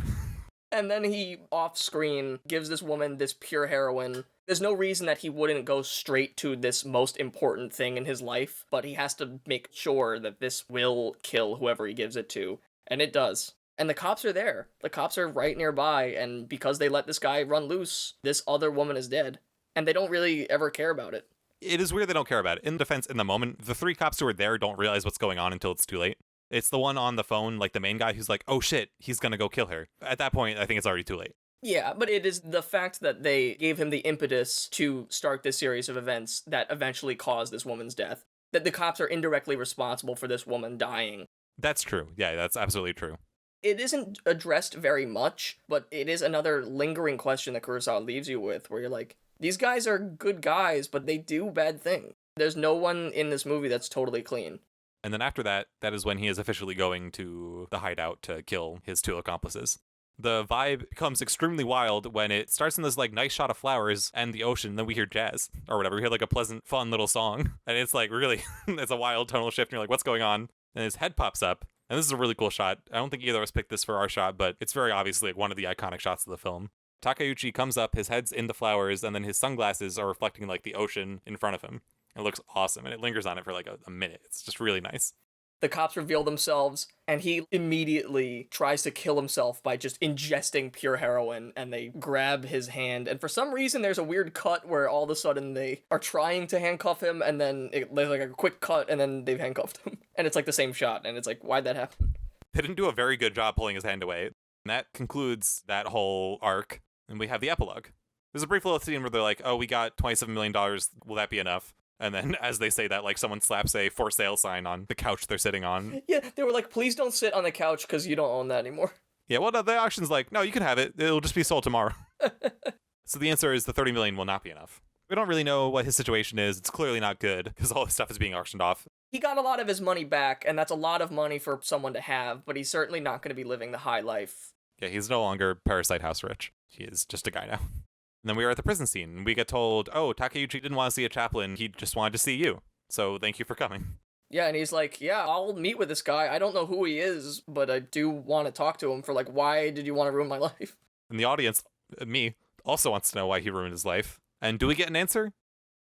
And then he, off screen, gives this woman this pure heroin. There's no reason that he wouldn't go straight to this most important thing in his life, but he has to make sure that this will kill whoever he gives it to. And it does. And the cops are there. The cops are right nearby, and because they let this guy run loose, this other woman is dead. And they don't really ever care about it. It is weird they don't care about it. In defense, in the moment, the 3 cops who are there don't realize what's going on until it's too late. It's the one on the phone, like the main guy, who's like, oh shit, he's gonna go kill her. At that point, I think it's already too late. Yeah, but it is the fact that they gave him the impetus to start this series of events that eventually caused this woman's death. That the cops are indirectly responsible for this woman dying. That's true. Yeah, that's absolutely true. It isn't addressed very much, but it is another lingering question that Kurosawa leaves you with, where you're like, these guys are good guys, but they do bad things. There's no one in this movie that's totally clean. And then after that, that is when he is officially going to the hideout to kill his 2 accomplices. The vibe becomes extremely wild when it starts in this like nice shot of flowers and the ocean, then we hear jazz or whatever. We hear like a pleasant, fun little song. And it's like really, it's a wild tonal shift and you're like, what's going on? And his head pops up. And this is a really cool shot. I don't think either of us picked this for our shot, but it's very obviously like one of the iconic shots of the film. Takeuchi comes up, his head's in the flowers, and then his sunglasses are reflecting like the ocean in front of him. It looks awesome, and it lingers on it for like a minute. It's just really nice. The cops reveal themselves, and he immediately tries to kill himself by just ingesting pure heroin, and they grab his hand. And for some reason, there's a weird cut where all of a sudden they are trying to handcuff him, and then there's like a quick cut, and then they've handcuffed him. And it's like the same shot, and it's like, why'd that happen? They didn't do a very good job pulling his hand away. And that concludes that whole arc, and we have the epilogue. There's a brief little scene where they're like, oh, we got $27 million, will that be enough? And then as they say that, like someone slaps a for sale sign on the couch they're sitting on. Yeah, they were like, please don't sit on the couch because you don't own that anymore. Yeah, well, the auction's like, no, you can have it. It'll just be sold tomorrow. So the answer is the $30 million will not be enough. We don't really know what his situation is. It's clearly not good because all his stuff is being auctioned off. He got a lot of his money back, and that's a lot of money for someone to have, but he's certainly not going to be living the high life. Yeah, he's no longer Parasite House rich. He is just a guy now. And then we are at the prison scene, and we get told, oh, Takeuchi didn't want to see a chaplain. He just wanted to see you. So thank you for coming. Yeah, and he's like, yeah, I'll meet with this guy. I don't know who he is, but I do want to talk to him for, like, why did you want to ruin my life? And the audience, me, also wants to know why he ruined his life. And do we get an answer?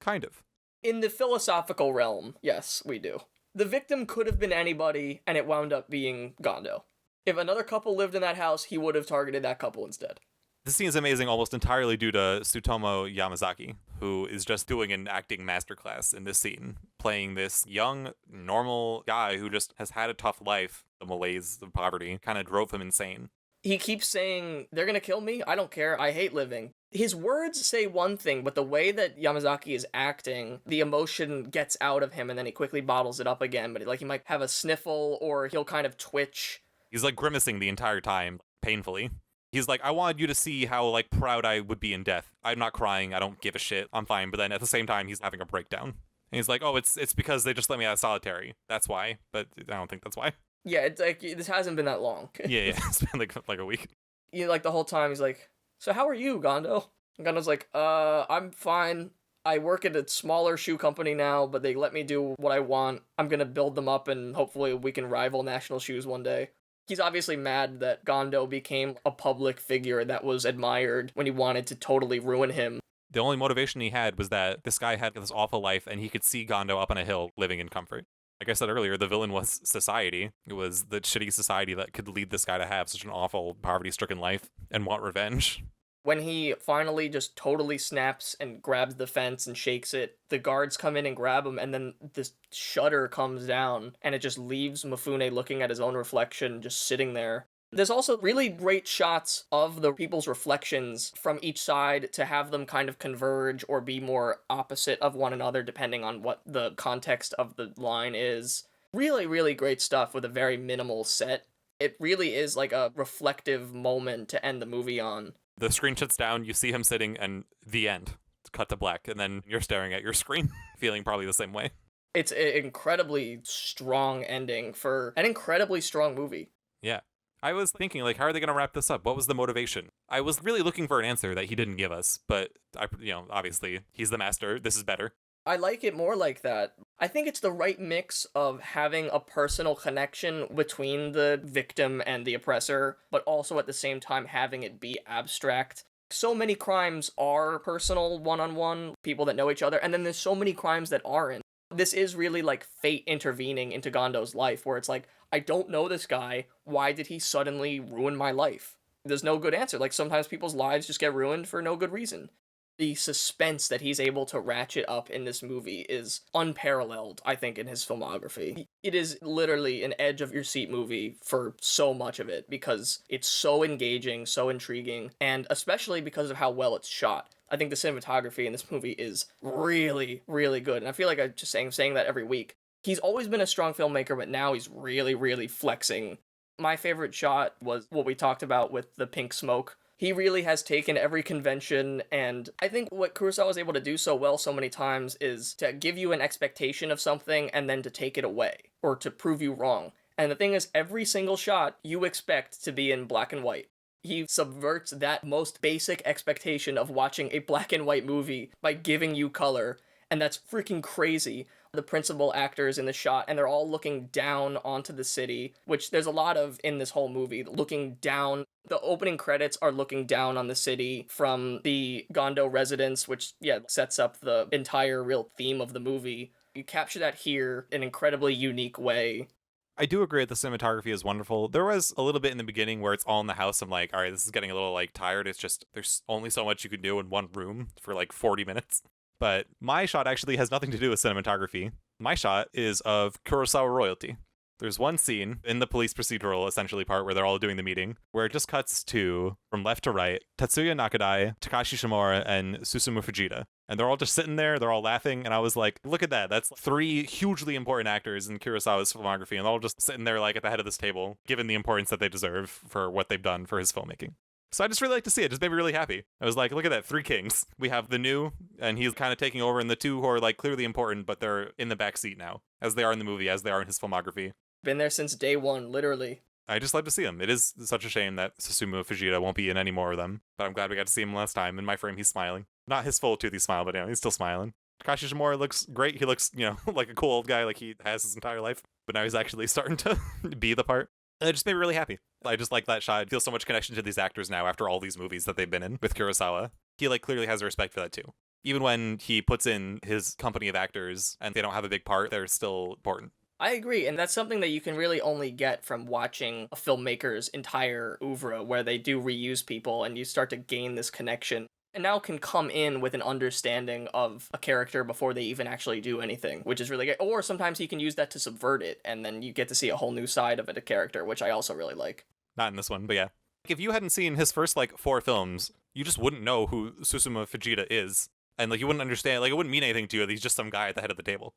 Kind of. In the philosophical realm, yes, we do. The victim could have been anybody, and it wound up being Gondo. If another couple lived in that house, he would have targeted that couple instead. This scene is amazing almost entirely due to Tsutomu Yamazaki, who is just doing an acting masterclass in this scene, playing this young, normal guy who just has had a tough life. The malaise of poverty kind of drove him insane. He keeps saying, they're gonna kill me? I don't care. I hate living. His words say one thing, but the way that Yamazaki is acting, the emotion gets out of him and then he quickly bottles it up again. But like he might have a sniffle or he'll kind of twitch. He's like grimacing the entire time, painfully. He's like, I wanted you to see how like proud I would be in death. I'm not crying. I don't give a shit. I'm fine. But then at the same time, he's having a breakdown. And he's like, oh, it's because they just let me out of solitary. That's why. But I don't think that's why. Yeah, it's like, this hasn't been that long. Yeah. It's been like a week. You know, like the whole time he's like, so how are you, Gondo? And Gondo's like, I'm fine. I work at a smaller shoe company now, but they let me do what I want. I'm gonna build them up and hopefully we can rival National Shoes one day. He's obviously mad that Gondo became a public figure that was admired when he wanted to totally ruin him. The only motivation he had was that this guy had this awful life and he could see Gondo up on a hill living in comfort. Like I said earlier, the villain was society. It was the shitty society that could lead this guy to have such an awful, poverty-stricken life and want revenge. When he finally just totally snaps and grabs the fence and shakes it, the guards come in and grab him, and then this shutter comes down, and it just leaves Mifune looking at his own reflection, just sitting there. There's also really great shots of the people's reflections from each side to have them kind of converge or be more opposite of one another, depending on what the context of the line is. Really, really great stuff with a very minimal set. It really is like a reflective moment to end the movie on. The screen shuts down, you see him sitting, and the end. Cut to black, and then you're staring at your screen, feeling probably the same way. It's an incredibly strong ending for an incredibly strong movie. Yeah. I was thinking, like, how are they going to wrap this up? What was the motivation? I was really looking for an answer that he didn't give us, but, obviously, he's the master. This is better. I like it more like that. I think it's the right mix of having a personal connection between the victim and the oppressor, but also at the same time having it be abstract. So many crimes are personal, one-on-one, people that know each other, and then there's so many crimes that aren't. This is really like fate intervening into Gondo's life, where it's like, I don't know this guy, why did he suddenly ruin my life? There's no good answer. Like, sometimes people's lives just get ruined for no good reason. The suspense that he's able to ratchet up in this movie is unparalleled, I think, in his filmography. It is literally an edge-of-your-seat movie for so much of it, because it's so engaging, so intriguing, and especially because of how well it's shot. I think the cinematography in this movie is really, really good, and I feel like I'm just saying that every week. He's always been a strong filmmaker, but now he's really, really flexing. My favorite shot was what we talked about with the pink smoke. He really has taken every convention, and I think what Kurosawa was able to do so well so many times is to give you an expectation of something and then to take it away, or to prove you wrong. And the thing is, every single shot you expect to be in black and white. He subverts that most basic expectation of watching a black and white movie by giving you color, and that's freaking crazy. The principal actors in the shot, and they're all looking down onto the city, which there's a lot of in this whole movie, looking down. The opening credits are looking down on the city from the Gondo residence, which, sets up the entire real theme of the movie. You capture that here in an incredibly unique way. I do agree that the cinematography is wonderful. There was a little bit in the beginning where it's all in the house. I'm like, all right, this is getting a little, tired. It's just, there's only so much you can do in one room for, 40 minutes. But my shot actually has nothing to do with cinematography. My shot is of Kurosawa royalty. There's one scene in the police procedural, essentially, part where they're all doing the meeting, where it just cuts to, from left to right, Tatsuya Nakadai, Takashi Shimura, and Susumu Fujita. And they're all just sitting there, they're all laughing, and I was like, look at that. That's 3 hugely important actors in Kurosawa's filmography, and they're all just sitting there, at the head of this table, given the importance that they deserve for what they've done for his filmmaking. So I just really like to see it. It just made me really happy. I was like, look at that, 3 kings. We have the new, and he's kind of taking over, and the 2 who are clearly important, but they're in the back seat now, as they are in the movie, as they are in his filmography. Been there since day one, literally. I just love to see him. It is such a shame that Susumu Fujita won't be in any more of them, but I'm glad we got to see him last time. In my frame, he's smiling. Not his full toothy smile, but he's still smiling. Takashi Shimura looks great. He looks, like a cool old guy, like he has his entire life, but now he's actually starting to be the part. It just made me really happy. I just like that shot. I feel so much connection to these actors now after all these movies that they've been in with Kurosawa. He clearly has a respect for that too. Even when he puts in his company of actors and they don't have a big part, they're still important. I agree, and that's something that you can really only get from watching a filmmaker's entire oeuvre, where they do reuse people and you start to gain this connection, and now can come in with an understanding of a character before they even actually do anything, which is really good. Or sometimes he can use that to subvert it, and then you get to see a whole new side of it, a character, which I also really like. Not in this one, but yeah. If you hadn't seen his first, 4 films, you just wouldn't know who Susumu Fujita is. And, you wouldn't understand, it wouldn't mean anything to you that he's just some guy at the head of the table.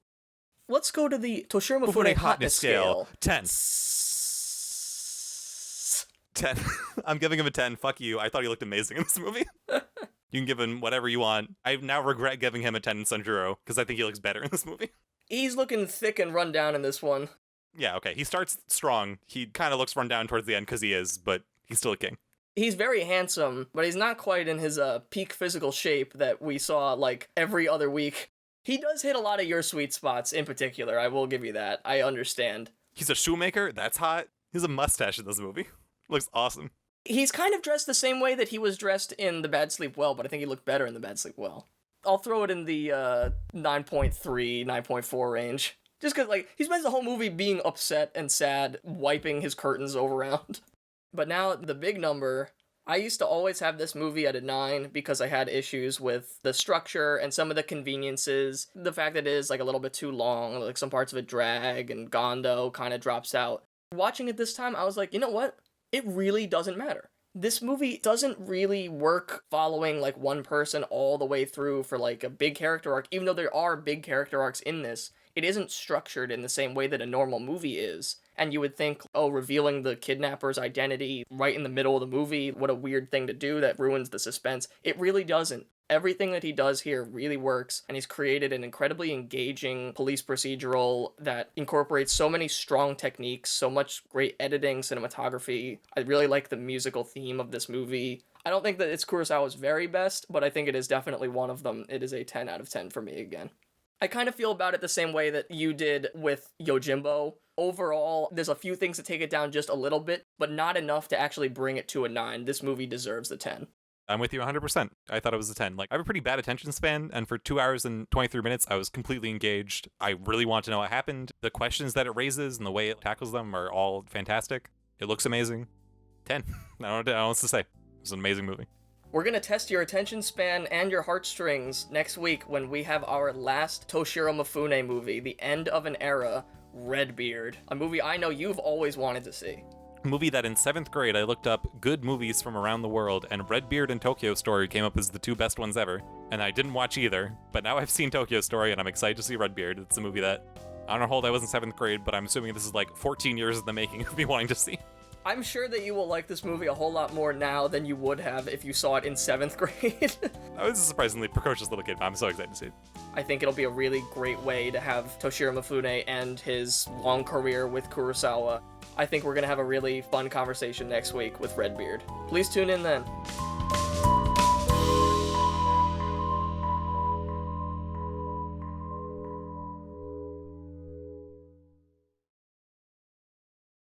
Let's go to the Toshiro Mifune hotness scale. 10. 10. I'm giving him a 10. Fuck you. I thought he looked amazing in this movie. You can give him whatever you want. I now regret giving him a 10 in Sanshiro, because I think he looks better in this movie. He's looking thick and run down in this one. Yeah, okay. He starts strong. He kind of looks run down towards the end because he is, but he's still a king. He's very handsome, but he's not quite in his peak physical shape that we saw, every other week. He does hit a lot of your sweet spots in particular, I will give you that. I understand. He's a shoemaker? That's hot. He has a mustache in this movie. Looks awesome. He's kind of dressed the same way that he was dressed in The Bad Sleep Well, but I think he looked better in The Bad Sleep Well. I'll throw it in the 9.3, 9.4 range. Just because, he spends the whole movie being upset and sad, wiping his curtains over around. But now, the big number... I used to always have this movie at a 9 because I had issues with the structure and some of the conveniences. The fact that it is a little bit too long, some parts of it drag and Gondo kind of drops out. Watching it this time, I was like, you know what? It really doesn't matter. This movie doesn't really work following one person all the way through for a big character arc. Even though there are big character arcs in this, it isn't structured in the same way that a normal movie is. And you would think, revealing the kidnapper's identity right in the middle of the movie, what a weird thing to do that ruins the suspense. It really doesn't. Everything that he does here really works, and he's created an incredibly engaging police procedural that incorporates so many strong techniques, so much great editing, cinematography. I really like the musical theme of this movie. I don't think that it's Kurosawa's very best, but I think it is definitely one of them. It is a 10 out of 10 for me again. I kind of feel about it the same way that you did with Yojimbo. Overall, there's a few things that take it down just a little bit, but not enough to actually bring it to a 9. This movie deserves the 10. I'm with you 100%. I thought it was a 10. I have a pretty bad attention span, and for 2 hours and 23 minutes, I was completely engaged. I really want to know what happened. The questions that it raises and the way it tackles them are all fantastic. It looks amazing. 10. I don't know what else to say. It's an amazing movie. We're going to test your attention span and your heartstrings next week when we have our last Toshiro Mifune movie, The End of an Era, Redbeard, a movie I know you've always wanted to see. A movie that in 7th grade I looked up good movies from around the world, and Redbeard and Tokyo Story came up as the 2 best ones ever. And I didn't watch either, but now I've seen Tokyo Story and I'm excited to see Redbeard. It's a movie that, I don't know how old I was in 7th grade, but I'm assuming this is 14 years in the making of me wanting to see. I'm sure that you will like this movie a whole lot more now than you would have if you saw it in 7th grade. I was a surprisingly precocious little kid, but I'm so excited to see it. I think it'll be a really great way to have Toshiro Mifune end his long career with Kurosawa. I think we're going to have a really fun conversation next week with Redbeard. Please tune in then.